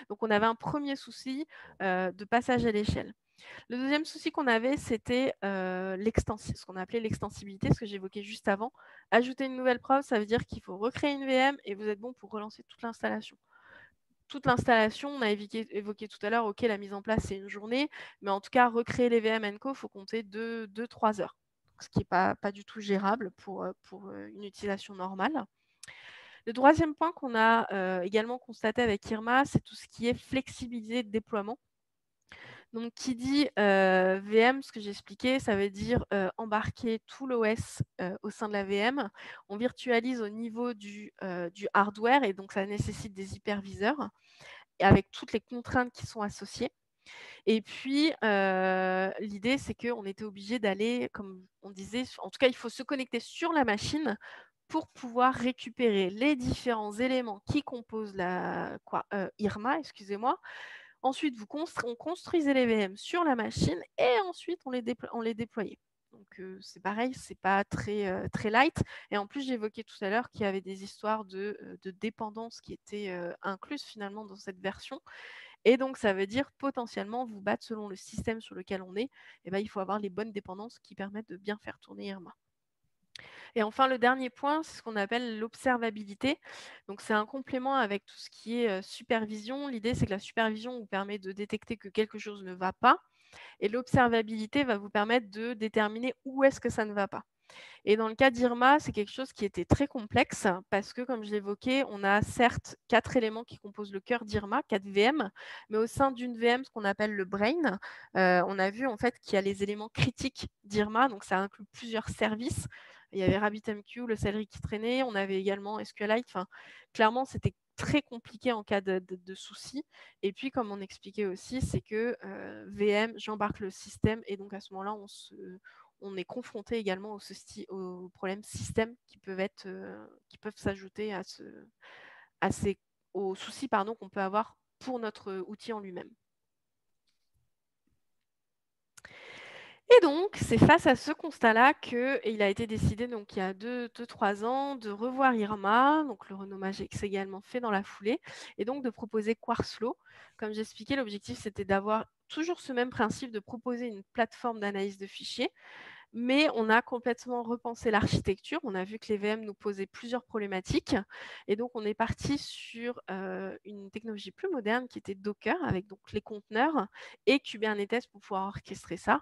Donc, on avait un premier souci de passage à l'échelle. Le deuxième souci qu'on avait, c'était ce qu'on appelait l'extensibilité, ce que j'évoquais juste avant. Ajouter une nouvelle preuve, ça veut dire qu'il faut recréer une VM et vous êtes bon pour relancer toute l'installation. Toute l'installation, on a évoqué tout à l'heure, ok, la mise en place, c'est une journée, mais en tout cas, recréer les VM Co, il faut compter 2-3 heures, ce qui n'est pas du tout gérable pour une utilisation normale. Le troisième point qu'on a également constaté avec Irma, c'est tout ce qui est flexibilité de déploiement. Donc, qui dit VM, ce que j'ai expliqué, ça veut dire embarquer tout l'OS au sein de la VM. On virtualise au niveau du hardware et donc ça nécessite des hyperviseurs et avec toutes les contraintes qui sont associées. Et puis, l'idée, c'est qu'on était obligé d'aller, comme on disait, en tout cas, il faut se connecter sur la machine pour pouvoir récupérer les différents éléments qui composent Irma, excusez-moi. Ensuite, on construisait les VM sur la machine et ensuite, on les déployait. Donc, c'est pareil, c'est pas très light. Et en plus, j'évoquais tout à l'heure qu'il y avait des histoires de dépendance qui étaient incluses finalement dans cette version. Et donc, ça veut dire potentiellement vous battre selon le système sur lequel on est. Et ben, il faut avoir les bonnes dépendances qui permettent de bien faire tourner Irma. Et enfin, le dernier point, c'est ce qu'on appelle l'observabilité. Donc, c'est un complément avec tout ce qui est supervision. L'idée, c'est que la supervision vous permet de détecter que quelque chose ne va pas. Et l'observabilité va vous permettre de déterminer où est-ce que ça ne va pas. Et dans le cas d'Irma, c'est quelque chose qui était très complexe parce que, comme je l'évoquais, on a certes 4 éléments qui composent le cœur d'Irma, 4 VM, mais au sein d'une VM, ce qu'on appelle le brain, on a vu en fait qu'il y a les éléments critiques d'Irma, donc ça inclut plusieurs services. Il y avait RabbitMQ, le Celery qui traînait, on avait également SQLite. Enfin, clairement, c'était très compliqué en cas de soucis. Et puis, comme on expliquait aussi, c'est que VM, j'embarque le système et donc à ce moment-là, on est confronté également aux problèmes système qui peuvent s'ajouter aux soucis qu'on peut avoir pour notre outil en lui-même. Et donc, c'est face à ce constat-là qu'il a été décidé, donc, il y a 2-3 ans, de revoir Irma. Donc, le renommage est également fait dans la foulée. Et donc, de proposer Quartzflow. Comme j'expliquais, l'objectif, c'était d'avoir toujours ce même principe de proposer une plateforme d'analyse de fichiers. Mais on a complètement repensé l'architecture. On a vu que les VM nous posaient plusieurs problématiques. Et donc, on est parti sur une technologie plus moderne qui était Docker, avec donc les conteneurs et Kubernetes pour pouvoir orchestrer ça.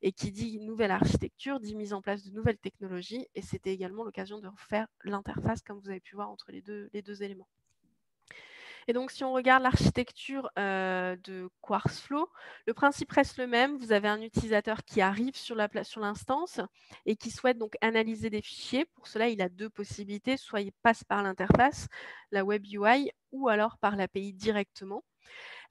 Et qui dit nouvelle architecture, dit mise en place de nouvelles technologies. Et c'était également l'occasion de refaire l'interface, comme vous avez pu voir, entre les deux éléments. Et donc, si on regarde l'architecture de Quartzflow, le principe reste le même. Vous avez un utilisateur qui arrive sur l'instance et qui souhaite donc analyser des fichiers. Pour cela, il a 2 possibilités. Soit il passe par l'interface, la Web UI, ou alors par l'API directement.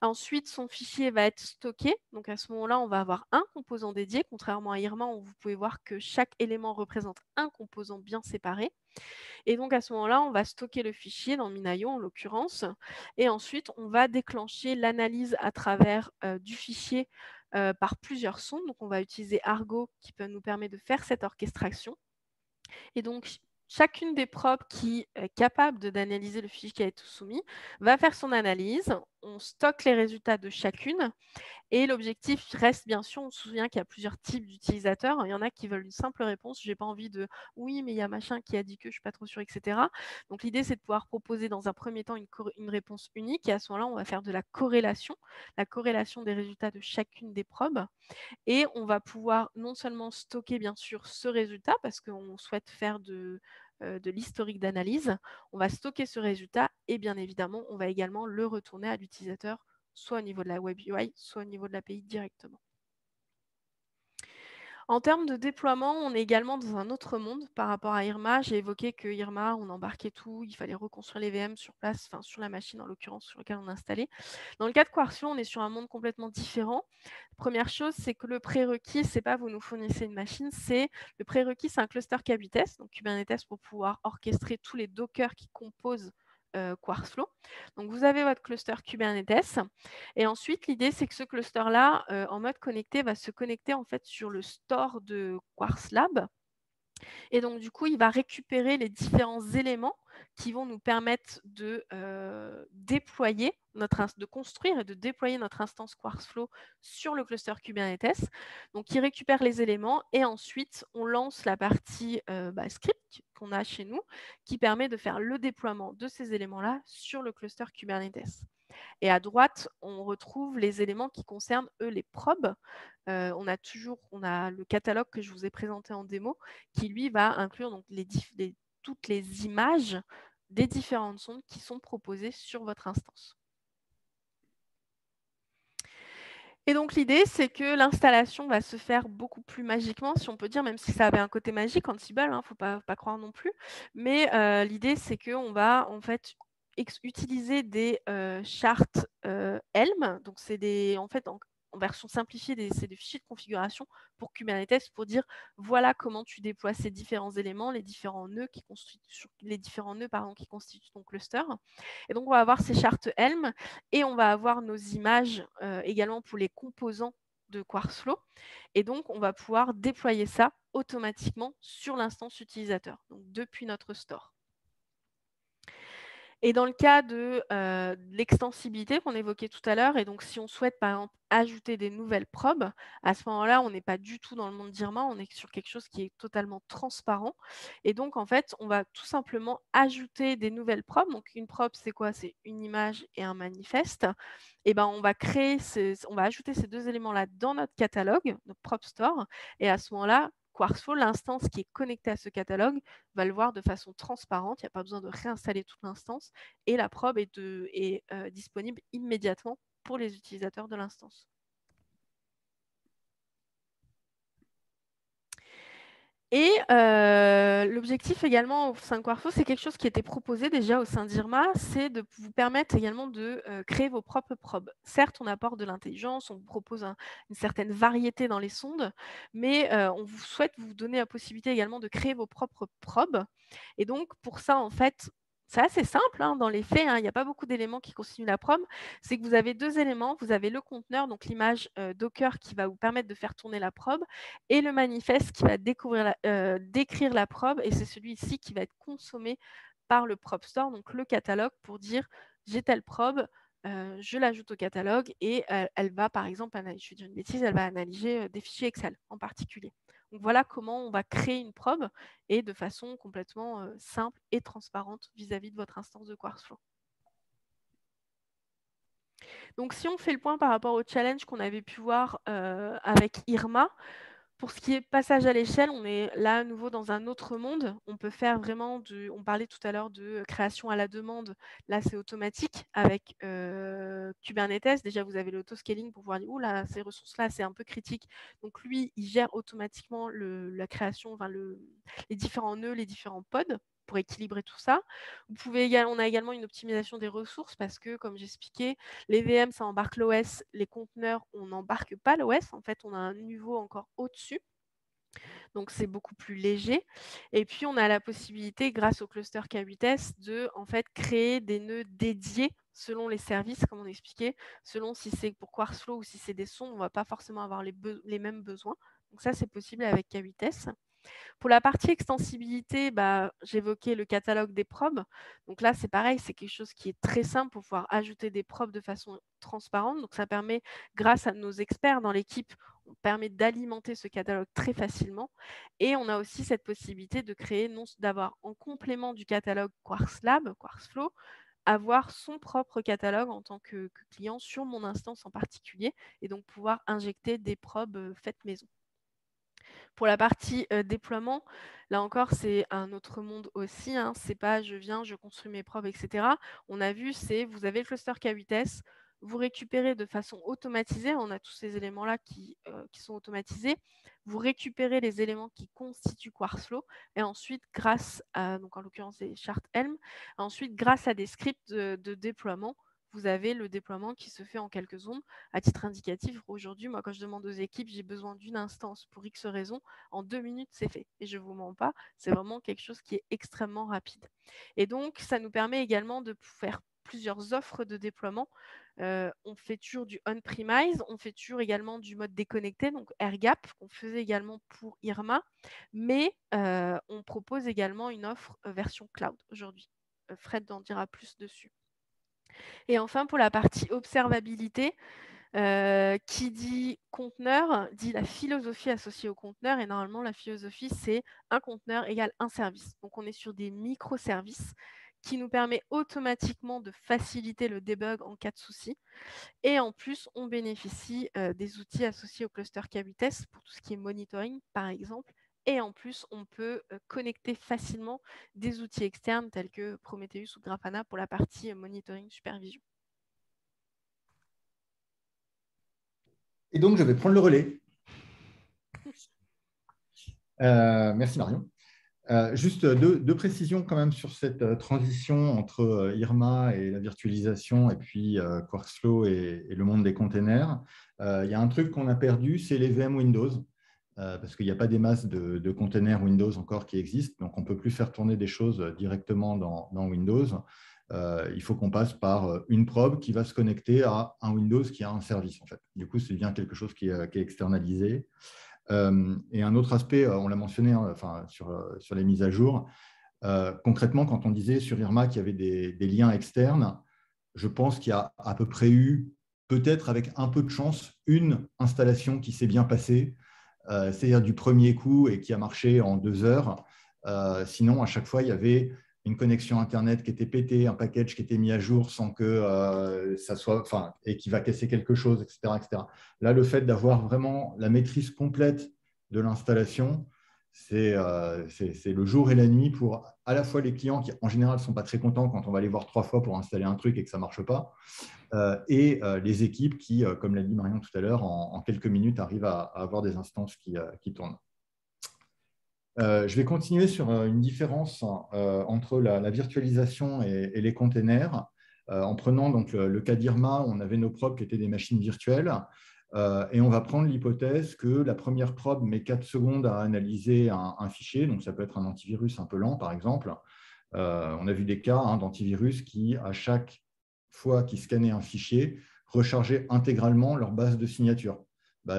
Ensuite, son fichier va être stocké. Donc, à ce moment-là, on va avoir un composant dédié, contrairement à Irma, où vous pouvez voir que chaque élément représente un composant bien séparé. Et donc, à ce moment-là, on va stocker le fichier dans Minayo, en l'occurrence. Et ensuite, on va déclencher l'analyse à travers du fichier par plusieurs sondes. Donc, on va utiliser Argo qui peut nous permettre de faire cette orchestration. Et donc, chacune des probes qui est capable d'analyser le fichier qui a été soumis va faire son analyse. On stocke les résultats de chacune. Et l'objectif reste, bien sûr, on se souvient qu'il y a plusieurs types d'utilisateurs. Il y en a qui veulent une simple réponse. Je n'ai pas envie de « oui, mais il y a machin qui a dit que je ne suis pas trop sûre, etc. » Donc, l'idée, c'est de pouvoir proposer dans un premier temps une réponse unique. Et à ce moment-là, on va faire de la corrélation des résultats de chacune des probes. Et on va pouvoir non seulement stocker, bien sûr, ce résultat, parce qu'on souhaite faire de l'historique d'analyse, on va stocker ce résultat et bien évidemment, on va également le retourner à l'utilisateur, soit au niveau de la Web UI, soit au niveau de l'API directement. En termes de déploiement, on est également dans un autre monde par rapport à Irma. J'ai évoqué que Irma, on embarquait tout, il fallait reconstruire les VM sur place, enfin sur la machine en l'occurrence sur laquelle on installait. Dans le cas de Quartzflow, on est sur un monde complètement différent. Première chose, c'est que le prérequis, c'est pas vous nous fournissez une machine, le prérequis, c'est un cluster Kubernetes, donc Kubernetes pour pouvoir orchestrer tous les Docker qui composent Quartzflow. Donc, vous avez votre cluster Kubernetes. Et ensuite, l'idée, c'est que ce cluster-là, en mode connecté, va se connecter en fait sur le store de Quartz Lab. Et donc, du coup, il va récupérer les différents éléments qui vont nous permettre de déployer de construire et de déployer notre instance Quartzflow sur le cluster Kubernetes. Donc, il récupère les éléments et ensuite, on lance la partie script qu'on a chez nous qui permet de faire le déploiement de ces éléments-là sur le cluster Kubernetes. Et à droite, on retrouve les éléments qui concernent, eux, les probes. On a le catalogue que je vous ai présenté en démo, qui, lui, va inclure donc, toutes les images des différentes sondes qui sont proposées sur votre instance. Et donc, l'idée, c'est que l'installation va se faire beaucoup plus magiquement, si on peut dire, même si ça avait un côté magique, Ansible, il ne faut pas croire non plus. Mais l'idée, c'est qu'on va, en fait, utiliser des chartes Helm. Donc, c'est en fait, en version simplifiée, c'est des fichiers de configuration pour Kubernetes pour dire voilà comment tu déploies ces différents éléments, les différents nœuds qui constituent ton cluster. Et donc, on va avoir ces chartes Helm et on va avoir nos images également pour les composants de Quartzflow. Et donc, on va pouvoir déployer ça automatiquement sur l'instance utilisateur, donc depuis notre store. Et dans le cas de l'extensibilité qu'on évoquait tout à l'heure, et donc si on souhaite par exemple ajouter des nouvelles probes, à ce moment-là, on n'est pas du tout dans le monde d'Irma, on est sur quelque chose qui est totalement transparent. Et donc, en fait, on va tout simplement ajouter des nouvelles probes. Donc, une probe, c'est quoi? C'est une image et un manifeste. Et ben, on va ajouter ces deux éléments-là dans notre catalogue, notre prop store. Et à ce moment-là, Quartzflow, l'instance qui est connectée à ce catalogue, va le voir de façon transparente. Il n'y a pas besoin de réinstaller toute l'instance. Et la probe est disponible immédiatement pour les utilisateurs de l'instance. Et l'objectif également au sein de Quartzflow, c'est quelque chose qui était proposé déjà au sein d'Irma, c'est de vous permettre également de créer vos propres probes. Certes, on apporte de l'intelligence, on vous propose une certaine variété dans les sondes, mais on souhaite vous donner la possibilité également de créer vos propres probes. Et donc, pour ça, en fait, c'est assez simple dans les faits, il n'y a pas beaucoup d'éléments qui constituent la probe. C'est que vous avez deux éléments. Vous avez le conteneur, donc l'image Docker qui va vous permettre de faire tourner la probe, et le manifeste qui va décrire la probe, et c'est celui-ci qui va être consommé par le prop store, donc le catalogue, pour dire j'ai telle probe, je l'ajoute au catalogue et elle va, par exemple, je vais dire une bêtise, elle va analyser des fichiers Excel en particulier. Donc voilà comment on va créer une probe et de façon complètement simple et transparente vis-à-vis de votre instance de Quartzflow. Donc si on fait le point par rapport au challenge qu'on avait pu voir avec Irma, pour ce qui est passage à l'échelle, on est là à nouveau dans un autre monde. On peut faire vraiment on parlait tout à l'heure de création à la demande. Là, c'est automatique avec Kubernetes. Déjà, vous avez l'autoscaling pour pouvoir dire, ouh là, ces ressources-là, c'est un peu critique. Donc, lui, il gère automatiquement la création, les différents nœuds, les différents pods pour équilibrer tout ça. On a également une optimisation des ressources parce que, comme j'expliquais, les VM, ça embarque l'OS. Les conteneurs, on n'embarque pas l'OS. En fait, on a un niveau encore au-dessus. Donc, c'est beaucoup plus léger. Et puis, on a la possibilité, grâce au cluster K8S, de en fait, créer des nœuds dédiés selon les services, comme on expliquait, selon si c'est pour Quartzflow ou si c'est des sons, on ne va pas forcément avoir les mêmes besoins. Donc, ça, c'est possible avec K8S. Pour la partie extensibilité, j'évoquais le catalogue des probes. Donc là, c'est pareil, c'est quelque chose qui est très simple pour pouvoir ajouter des probes de façon transparente. Donc ça permet, grâce à nos experts dans l'équipe, on permet d'alimenter ce catalogue très facilement. Et on a aussi cette possibilité de créer, d'avoir en complément du catalogue Quartz Lab, Quartzflow, avoir son propre catalogue en tant que client sur mon instance en particulier et donc pouvoir injecter des probes faites maison. Pour la partie déploiement, là encore, c'est un autre monde aussi. C'est pas je viens, je construis mes probes, etc. On a vu, vous avez le cluster K8S, vous récupérez de façon automatisée, on a tous ces éléments-là qui sont automatisés, vous récupérez les éléments qui constituent Quartzflow, et ensuite, grâce à, donc en l'occurrence, des chartes Helm, ensuite, grâce à des scripts de déploiement, vous avez le déploiement qui se fait en quelques secondes. À titre indicatif, aujourd'hui, moi, quand je demande aux équipes, j'ai besoin d'une instance pour X raison, en 2 minutes, c'est fait. Et je ne vous mens pas, c'est vraiment quelque chose qui est extrêmement rapide. Et donc, ça nous permet également de faire plusieurs offres de déploiement. On fait toujours du on-premise, on fait toujours également du mode déconnecté, donc AirGap, qu'on faisait également pour Irma, mais on propose également une offre version cloud aujourd'hui. Fred en dira plus dessus. Et enfin, pour la partie observabilité, qui dit conteneur, dit la philosophie associée au conteneur. Et normalement, la philosophie, c'est un conteneur égale un service. Donc, on est sur des microservices qui nous permet automatiquement de faciliter le debug en cas de souci. Et en plus, on bénéficie des outils associés au cluster K8s pour tout ce qui est monitoring, par exemple. Et en plus, on peut connecter facilement des outils externes tels que Prometheus ou Grafana pour la partie monitoring supervision. Et donc, je vais prendre le relais. Merci Marion. Juste deux précisions quand même sur cette transition entre Irma et la virtualisation et puis Quarksflow et le monde des containers. Il y a un truc qu'on a perdu, c'est les VM Windows, parce qu'il n'y a pas des masses de containers Windows encore qui existent, donc on ne peut plus faire tourner des choses directement dans Windows. Il faut qu'on passe par une probe qui va se connecter à un Windows qui a un service, en fait. Du coup, c'est bien quelque chose qui est externalisé. Et un autre aspect, on l'a mentionné sur les mises à jour, concrètement, quand on disait sur Irma qu'il y avait des liens externes, je pense qu'il y a à peu près eu, peut-être avec un peu de chance, une installation qui s'est bien passée, c'est-à-dire du premier coup et qui a marché en 2 heures. Sinon, à chaque fois, il y avait une connexion Internet qui était pétée, un package qui était mis à jour sans que ça soit, et qui va casser quelque chose, etc., etc. Là, le fait d'avoir vraiment la maîtrise complète de l'installation, c'est le jour et la nuit pour à la fois les clients qui, en général, ne sont pas très contents quand on va les voir 3 fois pour installer un truc et que ça ne marche pas, et les équipes qui, comme l'a dit Marion tout à l'heure, en quelques minutes arrivent à avoir des instances qui tournent. Je vais continuer sur une différence entre la virtualisation et les containers, en prenant donc le cas d'Irma, où on avait nos probes qui étaient des machines virtuelles, et on va prendre l'hypothèse que la première probe met 4 secondes à analyser un fichier, donc ça peut être un antivirus un peu lent par exemple. On a vu des cas d'antivirus qui, à chaque fois qu'ils scannaient un fichier, rechargeaient intégralement leur base de signature.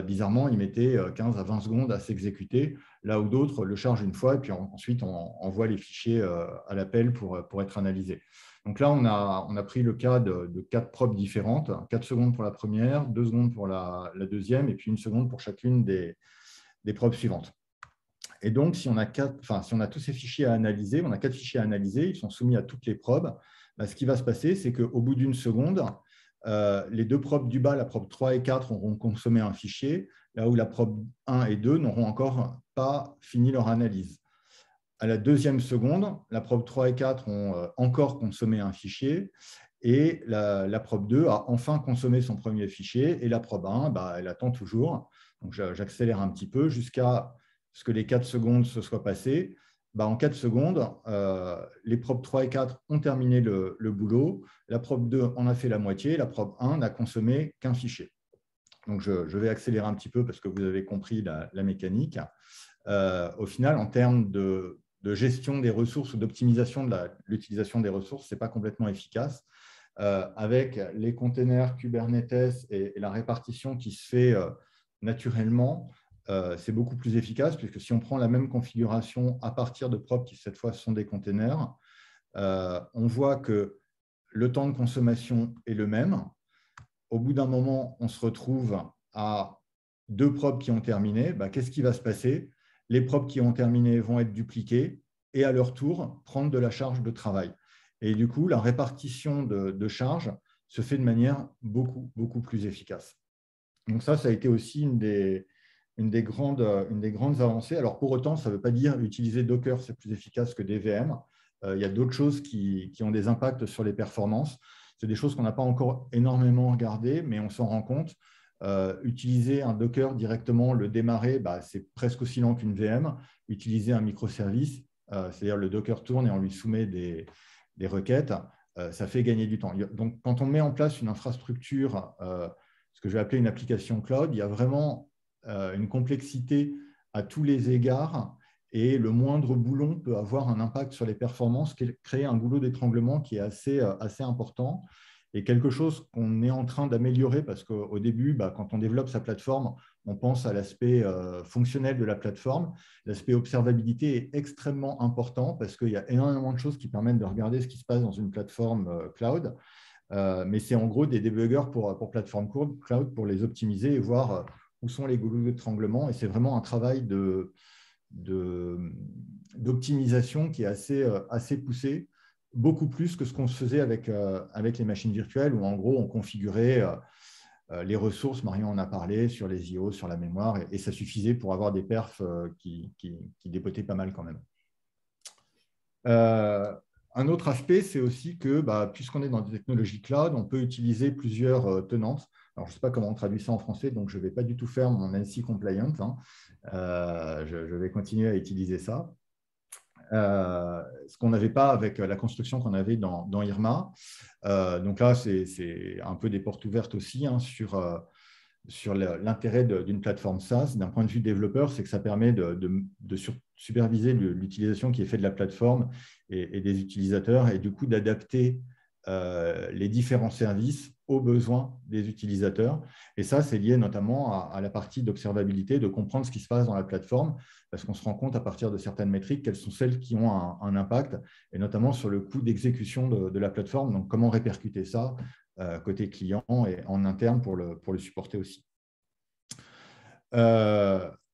Bizarrement, ils mettaient 15 à 20 secondes à s'exécuter, là où d'autres le chargent une fois et puis ensuite on envoie les fichiers à l'appel pour être analysés. Donc là, on a pris le cas de 4 probes différentes, 4 secondes pour la première, 2 secondes pour la deuxième et puis 1 seconde pour chacune des probes suivantes. Et donc, si on a tous ces fichiers à analyser, on a 4 fichiers à analyser, ils sont soumis à toutes les probes, ce qui va se passer, c'est qu'au bout d'1 seconde, les 2 probes du bas, la probe 3 et 4, auront consommé un fichier, là où la probe 1 et 2 n'auront encore pas fini leur analyse. À la 2e seconde, la probe 3 et 4 ont encore consommé un fichier, et la probe 2 a enfin consommé son premier fichier, et la probe 1, elle attend toujours. Donc, j'accélère un petit peu jusqu'à ce que les 4 secondes se soient passées. En 4 secondes, les probes 3 et 4 ont terminé le boulot, la probe 2 en a fait la moitié, la probe 1 n'a consommé qu'un fichier. Donc, je vais accélérer un petit peu parce que vous avez compris la mécanique. Au final, en termes de gestion des ressources ou d'optimisation de l'utilisation des ressources, ce n'est pas complètement efficace. Avec les containers Kubernetes et la répartition qui se fait naturellement, c'est beaucoup plus efficace, puisque si on prend la même configuration à partir de probes qui, cette fois, sont des containers, on voit que le temps de consommation est le même. Au bout d'un moment, on se retrouve à 2 probes qui ont terminé. Qu'est-ce qui va se passer? Les probes qui ont terminé vont être dupliquées et à leur tour prendre de la charge de travail. Et du coup, la répartition de charge se fait de manière beaucoup, beaucoup plus efficace. Donc ça a été aussi une des grandes avancées. Alors pour autant, ça ne veut pas dire utiliser Docker, c'est plus efficace que des VM. Il y a d'autres choses qui ont des impacts sur les performances. C'est des choses qu'on n'a pas encore énormément regardées, mais on s'en rend compte. Utiliser un Docker directement, le démarrer, c'est presque aussi lent qu'une VM. Utiliser un microservice, c'est-à-dire le Docker tourne et on lui soumet des requêtes, ça fait gagner du temps. Donc, quand on met en place une infrastructure, ce que je vais appeler une application cloud, il y a vraiment une complexité à tous les égards et le moindre boulon peut avoir un impact sur les performances, créer un goulot d'étranglement qui est assez important et quelque chose qu'on est en train d'améliorer parce qu'au début, quand on développe sa plateforme, on pense à l'aspect fonctionnel de la plateforme. L'aspect observabilité est extrêmement important parce qu'il y a énormément de choses qui permettent de regarder ce qui se passe dans une plateforme cloud. Mais c'est en gros des débuggers pour plateforme cloud pour les optimiser et voir où sont les goulots d'étranglement. Et c'est vraiment un travail d'optimisation qui est assez poussé, beaucoup plus que ce qu'on se faisait avec les machines virtuelles où en gros on configurait les ressources, Marion en a parlé, sur les IO, sur la mémoire, et ça suffisait pour avoir des perfs qui dépotaient pas mal quand même. Un autre aspect, c'est aussi que puisqu'on est dans des technologies cloud, on peut utiliser plusieurs tenantes. Alors, je ne sais pas comment on traduit ça en français, donc je ne vais pas du tout faire mon NC compliant. Hein. Je vais continuer à utiliser ça. Ce qu'on n'avait pas avec la construction qu'on avait dans Irma. Donc là, c'est un peu des portes ouvertes aussi hein, sur l'intérêt d'une plateforme SaaS. D'un point de vue développeur, c'est que ça permet de superviser l'utilisation qui est faite de la plateforme et des utilisateurs et du coup d'adapter les différents services aux besoins des utilisateurs. Et ça, c'est lié notamment à la partie d'observabilité, de comprendre ce qui se passe dans la plateforme, parce qu'on se rend compte à partir de certaines métriques quelles sont celles qui ont un impact, et notamment sur le coût d'exécution de la plateforme. Donc, comment répercuter ça côté client et en interne pour le supporter aussi.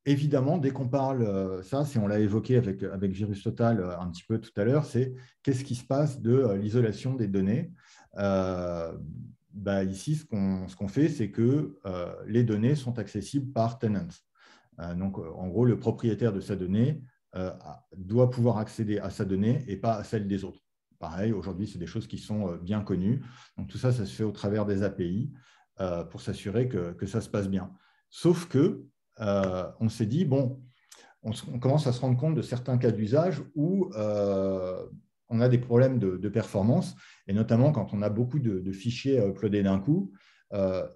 Évidemment, dès qu'on parle ça, si on l'a évoqué avec VirusTotal un petit peu tout à l'heure, c'est qu'est-ce qui se passe de l'isolation des données. Ici, ce qu'on fait, c'est que les données sont accessibles par tenant. Donc, en gros, le propriétaire de sa donnée doit pouvoir accéder à sa donnée et pas à celle des autres. Pareil, aujourd'hui, c'est des choses qui sont bien connues. Donc, tout ça, ça se fait au travers des API pour s'assurer que ça se passe bien. Sauf que on s'est dit, bon, on commence à se rendre compte de certains cas d'usage où on a des problèmes de performance, et notamment quand on a beaucoup de fichiers à uploader d'un coup.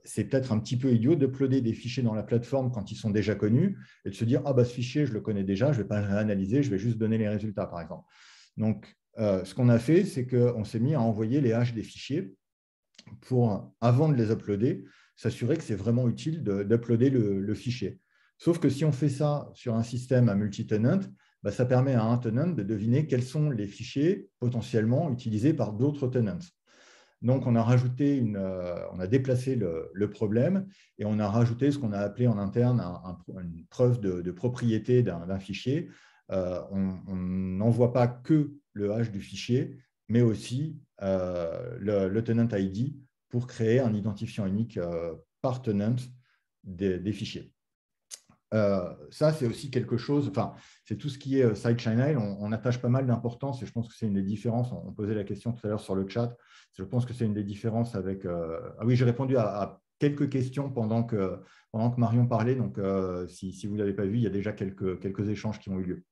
C'est peut-être un petit peu idiot d'uploader des fichiers dans la plateforme quand ils sont déjà connus et de se dire, ce fichier, je le connais déjà, je ne vais pas le réanalyser, je vais juste donner les résultats, par exemple. Donc, ce qu'on a fait, c'est qu'on s'est mis à envoyer les hash des fichiers pour, avant de les uploader, s'assurer que c'est vraiment utile d'uploader le fichier. Sauf que si on fait ça sur un système à multi-tenant, ça permet à un tenant de deviner quels sont les fichiers potentiellement utilisés par d'autres tenants. Donc, on a déplacé le problème et on a rajouté ce qu'on a appelé en interne une preuve de propriété d'un fichier. On n'envoie pas que le hash du fichier, mais aussi le tenant ID pour créer un identifiant unique par tenant des fichiers. Ça, c'est aussi quelque chose, c'est tout ce qui est sidechain. On attache pas mal d'importance et je pense que c'est une des différences. On posait la question tout à l'heure sur le chat. Je pense que c'est une des différences avec… Ah oui, j'ai répondu à quelques questions pendant que Marion parlait. Donc, si vous ne l'avez pas vu, il y a déjà quelques échanges qui ont eu lieu.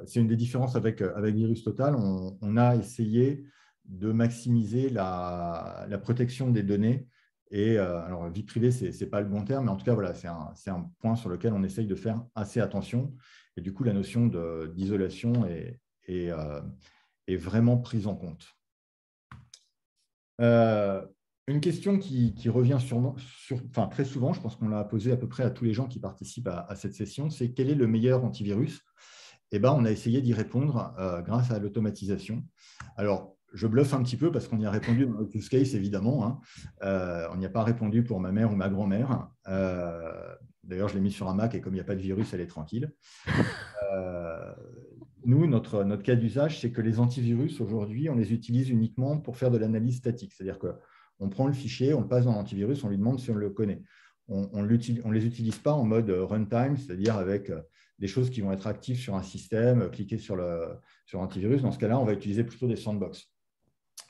C'est une des différences avec VirusTotal. On a essayé de maximiser la protection des données. Et alors, vie privée, ce n'est pas le bon terme, mais en tout cas, voilà, c'est un point sur lequel on essaye de faire assez attention. Et du coup, la notion d'isolation est vraiment prise en compte. Une question qui revient très souvent, je pense qu'on l'a posée à peu près à tous les gens qui participent à cette session, c'est quel est le meilleur antivirus? On a essayé d'y répondre grâce à l'automatisation. Alors, je bluffe un petit peu parce qu'on y a répondu dans le use case, évidemment. Hein. On n'y a pas répondu pour ma mère ou ma grand-mère. D'ailleurs, je l'ai mis sur un Mac et comme il n'y a pas de virus, elle est tranquille. Nous, notre cas d'usage, c'est que les antivirus, aujourd'hui, on les utilise uniquement pour faire de l'analyse statique. C'est-à-dire qu'on prend le fichier, on le passe dans l'antivirus, on lui demande si on le connaît. On ne les utilise pas en mode runtime, c'est-à-dire avec des choses qui vont être actives sur un système, cliquer sur l'antivirus. Dans ce cas-là, on va utiliser plutôt des sandbox.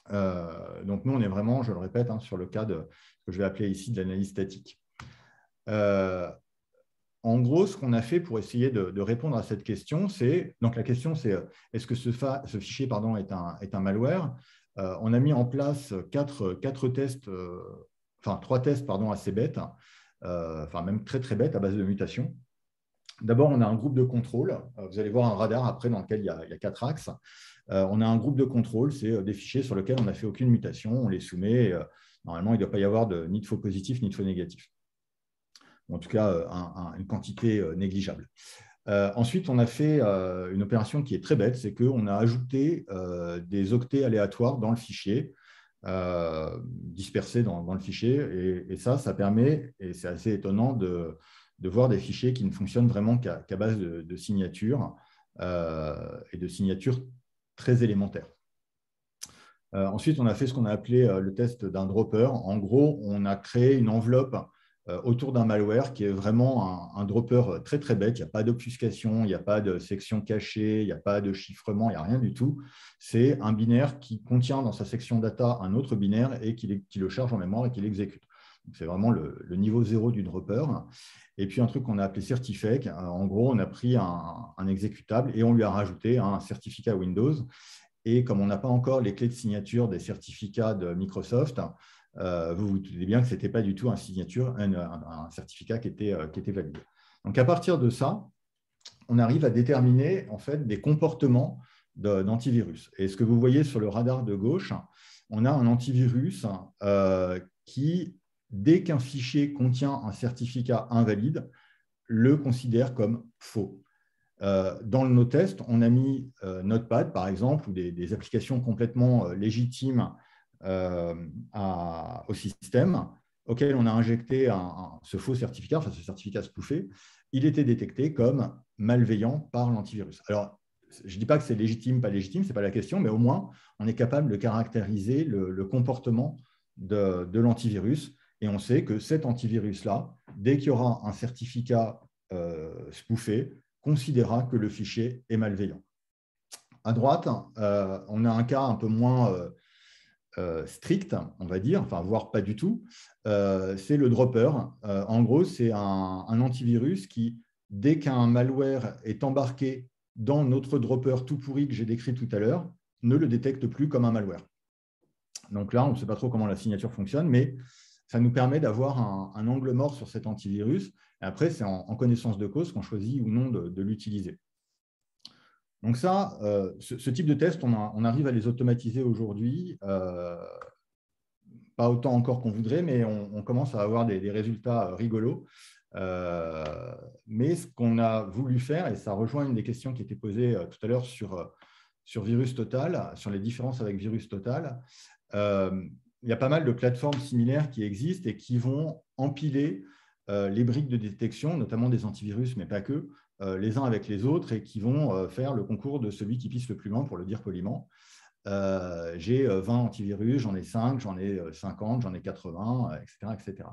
Donc, nous, on est vraiment, je le répète, sur le cas de ce que je vais appeler ici de l'analyse statique. en gros, ce qu'on a fait pour essayer de répondre à cette question, c'est, donc la question c'est, est-ce que ce fichier pardon, est un malware? On a mis en place quatre tests, enfin 3 tests pardon, assez bêtes, enfin même très très bêtes à base de mutations. D'abord, on a un groupe de contrôle. Vous allez voir un radar après dans lequel il y a 4 axes. On a un groupe de contrôle, c'est des fichiers sur lesquels on n'a fait aucune mutation. On les soumet. Normalement, il ne doit pas y avoir ni de faux positifs ni de faux négatifs. En tout cas, une quantité négligeable. Ensuite, on a fait une opération qui est très bête, c'est qu'on a ajouté des octets aléatoires dans le fichier, dispersés dans le fichier. Et ça permet, et c'est assez étonnant, de voir des fichiers qui ne fonctionnent vraiment qu'à base de signatures et de signatures très élémentaires. Ensuite, on a fait ce qu'on a appelé le test d'un dropper. En gros, on a créé une enveloppe autour d'un malware qui est vraiment un dropper très très bête. Il n'y a pas d'obfuscation, il n'y a pas de section cachée, il n'y a pas de chiffrement, il n'y a rien du tout. C'est un binaire qui contient dans sa section data un autre binaire et qui le charge en mémoire et qui l'exécute. C'est vraiment le niveau 0 du dropper. Et puis un truc qu'on a appelé certifake. En gros, on a pris un exécutable et on lui a rajouté un certificat Windows. Et comme on n'a pas encore les clés de signature des certificats de Microsoft, vous vous doutez bien que ce n'était pas du tout un certificat qui était valide. Donc, à partir de ça, on arrive à déterminer en fait, des comportements d'antivirus. Et ce que vous voyez sur le radar de gauche, on a un antivirus qui, dès qu'un fichier contient un certificat invalide, le considère comme faux. Dans nos tests, on a mis Notepad, par exemple, ou des applications complètement légitimes au système, auquel on a injecté ce faux certificat, enfin ce certificat spoofé. Il était détecté comme malveillant par l'antivirus. Alors, je ne dis pas que c'est légitime, pas légitime, ce n'est pas la question, mais au moins, on est capable de caractériser le comportement de l'antivirus. Et on sait que cet antivirus-là, dès qu'il y aura un certificat spoofé, considérera que le fichier est malveillant. À droite, on a un cas un peu moins strict, on va dire, enfin, voire pas du tout. C'est le dropper. En gros, c'est un antivirus qui, dès qu'un malware est embarqué dans notre dropper tout pourri que j'ai décrit tout à l'heure, ne le détecte plus comme un malware. Donc là, on ne sait pas trop comment la signature fonctionne, mais ça nous permet d'avoir un angle mort sur cet antivirus. Et après, c'est en connaissance de cause qu'on choisit ou non de l'utiliser. Donc ça, ce type de test, on arrive à les automatiser aujourd'hui. Pas autant encore qu'on voudrait, mais on commence à avoir des résultats rigolos. Mais ce qu'on a voulu faire, et ça rejoint une des questions qui était posée tout à l'heure sur VirusTotal, sur les différences avec VirusTotal, il y a pas mal de plateformes similaires qui existent et qui vont empiler les briques de détection, notamment des antivirus, mais pas que, les uns avec les autres, et qui vont faire le concours de celui qui pisse le plus loin, pour le dire poliment. J'ai 20 antivirus, j'en ai 5, j'en ai 50, j'en ai 80, etc., etc.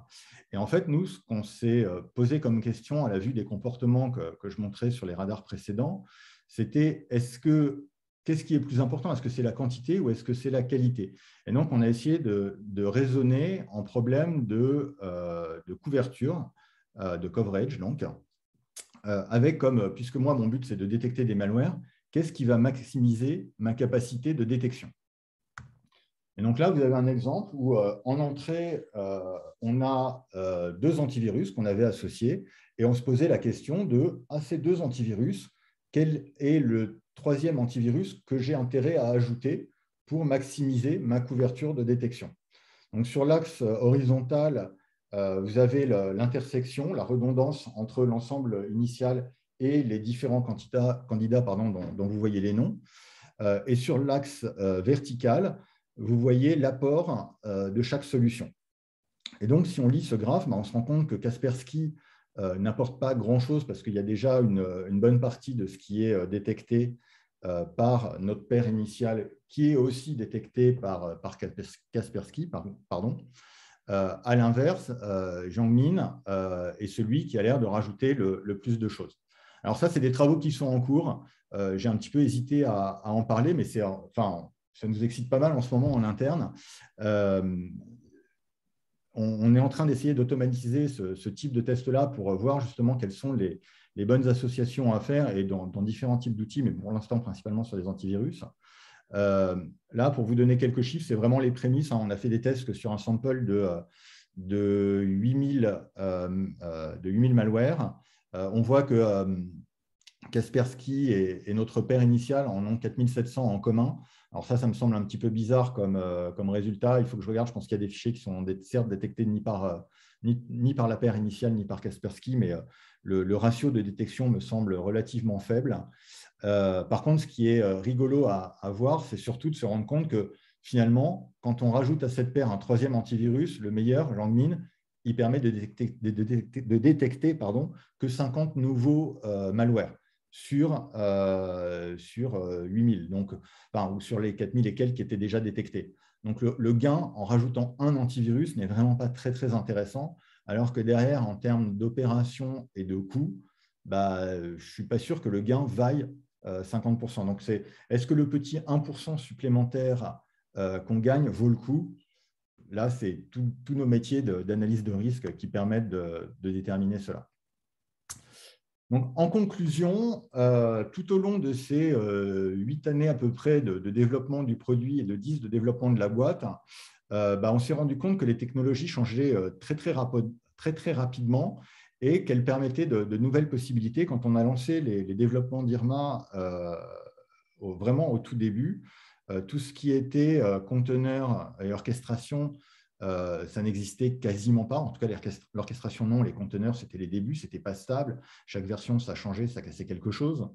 Et en fait, nous, ce qu'on s'est posé comme question à la vue des comportements que je montrais sur les radars précédents, c'était qu'est-ce qui est plus important? Est-ce que c'est la quantité ou est-ce que c'est la qualité? Et donc, on a essayé de raisonner en problème de couverture, de coverage, donc, avec comme, puisque moi, mon but, c'est de détecter des malwares, qu'est-ce qui va maximiser ma capacité de détection? Et donc là, vous avez un exemple où, en entrée, on a 2 antivirus qu'on avait associés, et on se posait la question de, à ces 2 antivirus, quel est le 3e antivirus que j'ai intérêt à ajouter pour maximiser ma couverture de détection? Donc, sur l'axe horizontal, vous avez l'intersection, la redondance entre l'ensemble initial et les différents candidats dont vous voyez les noms. Et sur l'axe vertical, vous voyez l'apport de chaque solution. Et donc, si on lit ce graphe, on se rend compte que Kaspersky n'apporte pas grand-chose parce qu'il y a déjà une bonne partie de ce qui est détecté par notre paire initiale, qui est aussi détecté par Kaspersky. À l'inverse, Jiangmin est celui qui a l'air de rajouter le plus de choses. Alors ça, c'est des travaux qui sont en cours. J'ai un petit peu hésité à en parler, mais ça nous excite pas mal en ce moment en interne. on est en train d'essayer d'automatiser ce type de test-là pour voir justement quelles sont les bonnes associations à faire et dans différents types d'outils, mais pour l'instant principalement sur les antivirus. Là, pour vous donner quelques chiffres, c'est vraiment les prémices. On a fait des tests sur un sample de 8000 malwares. On voit que Kaspersky et notre paire initiale en ont 4700 en commun. Alors ça me semble un petit peu bizarre comme résultat. Il faut que je regarde. Je pense qu'il y a des fichiers qui sont certes détectés ni par la paire initiale ni par Kaspersky, mais le ratio de détection me semble relativement faible. Par contre, ce qui est rigolo à voir, c'est surtout de se rendre compte que finalement, quand on rajoute à cette paire un troisième antivirus, le meilleur, Langmin, il permet de détecter que 50 nouveaux malwares sur 8000, donc, ou sur les 4000 et quelques qui étaient déjà détectés. Donc, le gain en rajoutant un antivirus n'est vraiment pas très, très intéressant, alors que derrière, en termes d'opération et de coût, je ne suis pas sûr que le gain vaille 50%. Donc, est-ce que le petit 1% supplémentaire qu'on gagne vaut le coup? Là, c'est tous nos métiers d'analyse de risque qui permettent de déterminer cela. Donc, en conclusion, tout au long de ces 8 années à peu près de développement du produit et de 10 de développement de la boîte, on s'est rendu compte que les technologies changeaient très rapidement et qu'elles permettaient de nouvelles possibilités. Quand on a lancé les développements d'Irma vraiment au tout début, tout ce qui était conteneur et orchestration, ça n'existait quasiment pas. En tout cas, l'orchestration, non. Les conteneurs, c'était les débuts, ce n'était pas stable. Chaque version, ça changeait, ça cassait quelque chose.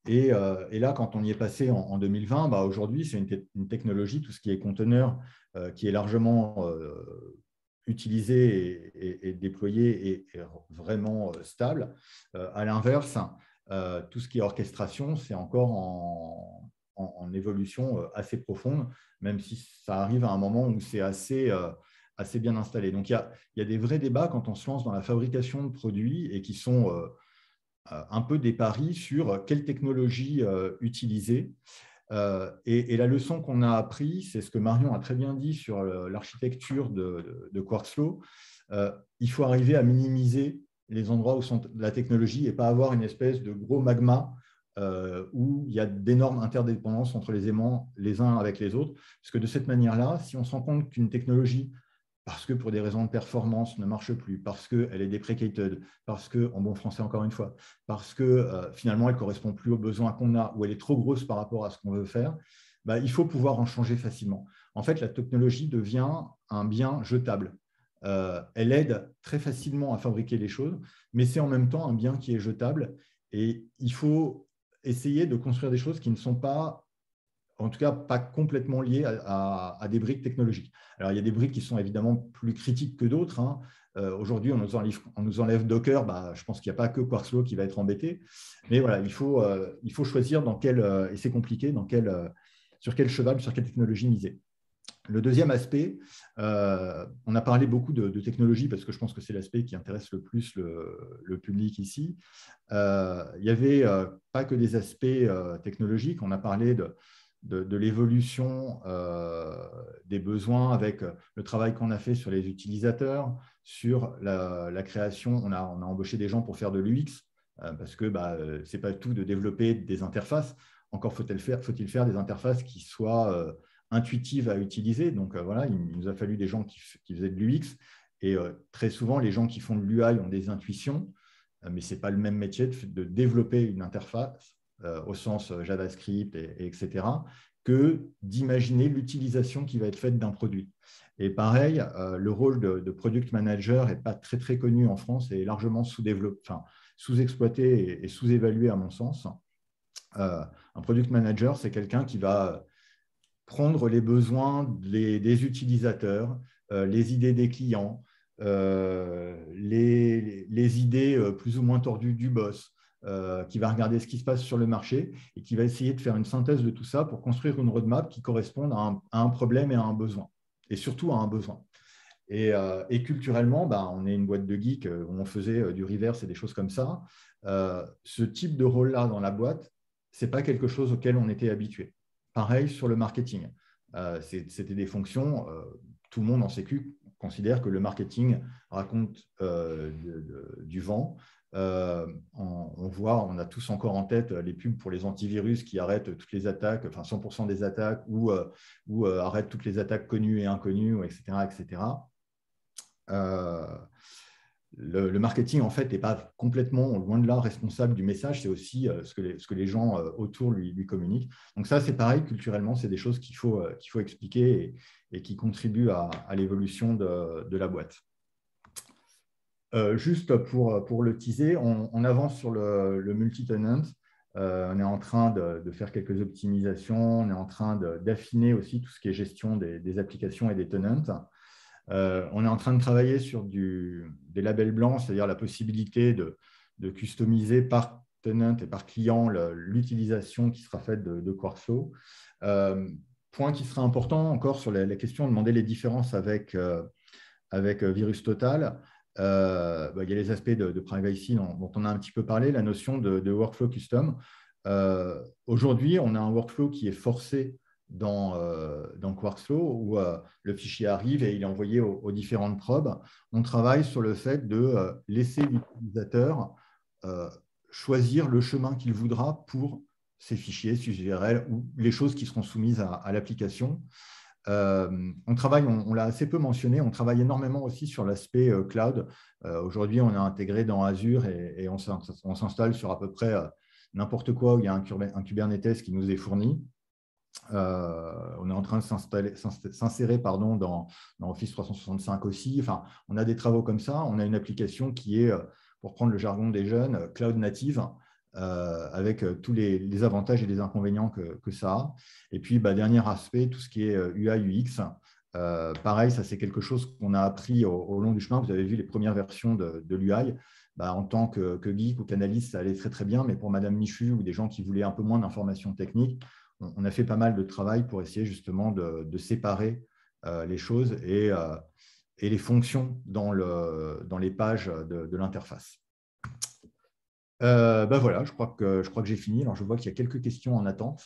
Et là, quand on y est passé en 2020, aujourd'hui, c'est une technologie, tout ce qui est conteneur, qui est largement utilisé et déployé et vraiment stable. À l'inverse, tout ce qui est orchestration, c'est encore en évolution assez profonde, même si ça arrive à un moment où c'est assez bien installé. Donc, il y a des vrais débats quand on se lance dans la fabrication de produits et qui sont un peu des paris sur quelle technologie utiliser. Et la leçon qu'on a appris, c'est ce que Marion a très bien dit sur l'architecture de Quarksflow. Il faut arriver à minimiser les endroits où sont la technologie et pas avoir une espèce de gros magma où il y a d'énormes interdépendances entre les aimants les uns avec les autres. Parce que de cette manière-là, si on se rend compte qu'une technologie, parce que pour des raisons de performance, ne marche plus, parce qu'elle est deprecated, parce que, en bon français encore une fois, parce que finalement, elle ne correspond plus aux besoins qu'on a ou elle est trop grosse par rapport à ce qu'on veut faire, il faut pouvoir en changer facilement. En fait, la technologie devient un bien jetable. Elle aide très facilement à fabriquer les choses, mais c'est en même temps un bien qui est jetable et il faut essayer de construire des choses qui ne sont pas, en tout cas pas complètement liées à des briques technologiques. Alors, il y a des briques qui sont évidemment plus critiques que d'autres. Aujourd'hui, on nous enlève Docker, je pense qu'il n'y a pas que Quarksflow qui va être embêté. Mais voilà, il faut choisir et c'est compliqué, sur quel cheval, sur quelle technologie miser. Le deuxième aspect, on a parlé beaucoup de technologie parce que je pense que c'est l'aspect qui intéresse le plus le public ici. Il n'y avait pas que des aspects technologiques, on a parlé de l'évolution des besoins avec le travail qu'on a fait sur les utilisateurs, sur la création. On a embauché des gens pour faire de l'UX parce que ce n'est pas tout de développer des interfaces. Encore faut-il faire des interfaces qui soient intuitives à utiliser. Donc voilà, il nous a fallu des gens qui faisaient de l'UX. Et très souvent, les gens qui font de l'UI ont des intuitions, mais ce n'est pas le même métier de développer une interface au sens JavaScript, etc., que d'imaginer l'utilisation qui va être faite d'un produit. Et pareil, le rôle de product manager n'est pas très, très connu en France et est largement sous-exploité et sous-évalué à mon sens. Un product manager, c'est quelqu'un qui va prendre les besoins des utilisateurs, les idées des clients, les idées plus ou moins tordues du boss, qui va regarder ce qui se passe sur le marché et qui va essayer de faire une synthèse de tout ça pour construire une roadmap qui corresponde à un problème et à un besoin, et surtout à un besoin. Et culturellement, on est une boîte de geeks où on faisait du reverse et des choses comme ça. Ce type de rôle-là dans la boîte, ce n'est pas quelque chose auquel on était habitué. Pareil sur le marketing. C'était des fonctions tout le monde en sécu considère que le marketing raconte du vent. On a tous encore en tête les pubs pour les antivirus qui arrêtent toutes les attaques, enfin 100% des attaques, ou arrêtent toutes les attaques connues et inconnues, etc. etc. Le marketing, en fait, n'est pas complètement, loin de là, responsable du message. C'est aussi ce que les gens autour lui communiquent. Donc ça, c'est pareil, culturellement, c'est des choses qu'il faut expliquer et qui contribuent à l'évolution de la boîte. Juste pour le teaser, on avance sur le multi-tenant. On est en train de faire quelques optimisations. On est en train d'affiner aussi tout ce qui est gestion des applications et des tenants. On est en train de travailler sur des labels blancs, c'est-à-dire la possibilité de customiser par tenant et par client l'utilisation qui sera faite de Quarkflow. Point qui sera important encore sur la question de demander les différences avec VirusTotal. Il y a les aspects de privacy dont on a un petit peu parlé, la notion de workflow custom. Aujourd'hui, on a un workflow qui est forcé dans Quarkflow où le fichier arrive et il est envoyé aux différentes probes. On travaille sur le fait de laisser l'utilisateur choisir le chemin qu'il voudra pour ces fichiers, ces URL ou les choses qui seront soumises à l'application. On travaille, on l'a assez peu mentionné, on travaille énormément aussi sur l'aspect cloud. Aujourd'hui, on a intégré dans Azure et on s'installe sur à peu près n'importe quoi où il y a un Kubernetes qui nous est fourni. On est en train de s'insérer dans Office 365 aussi. Enfin, on a des travaux comme ça. On a une application qui est, pour prendre le jargon des jeunes, cloud native, avec tous les avantages et les inconvénients que ça a. Et puis, dernier aspect, tout ce qui est UI, UX. Pareil, ça c'est quelque chose qu'on a appris au long du chemin. Vous avez vu les premières versions de l'UI. En tant que geek ou qu'analyste, ça allait très très bien, mais pour Madame Michu ou des gens qui voulaient un peu moins d'informations techniques, on a fait pas mal de travail pour essayer justement de séparer les choses et les fonctions dans les pages de l'interface. Voilà, je crois que j'ai fini. Alors, je vois qu'il y a quelques questions en attente.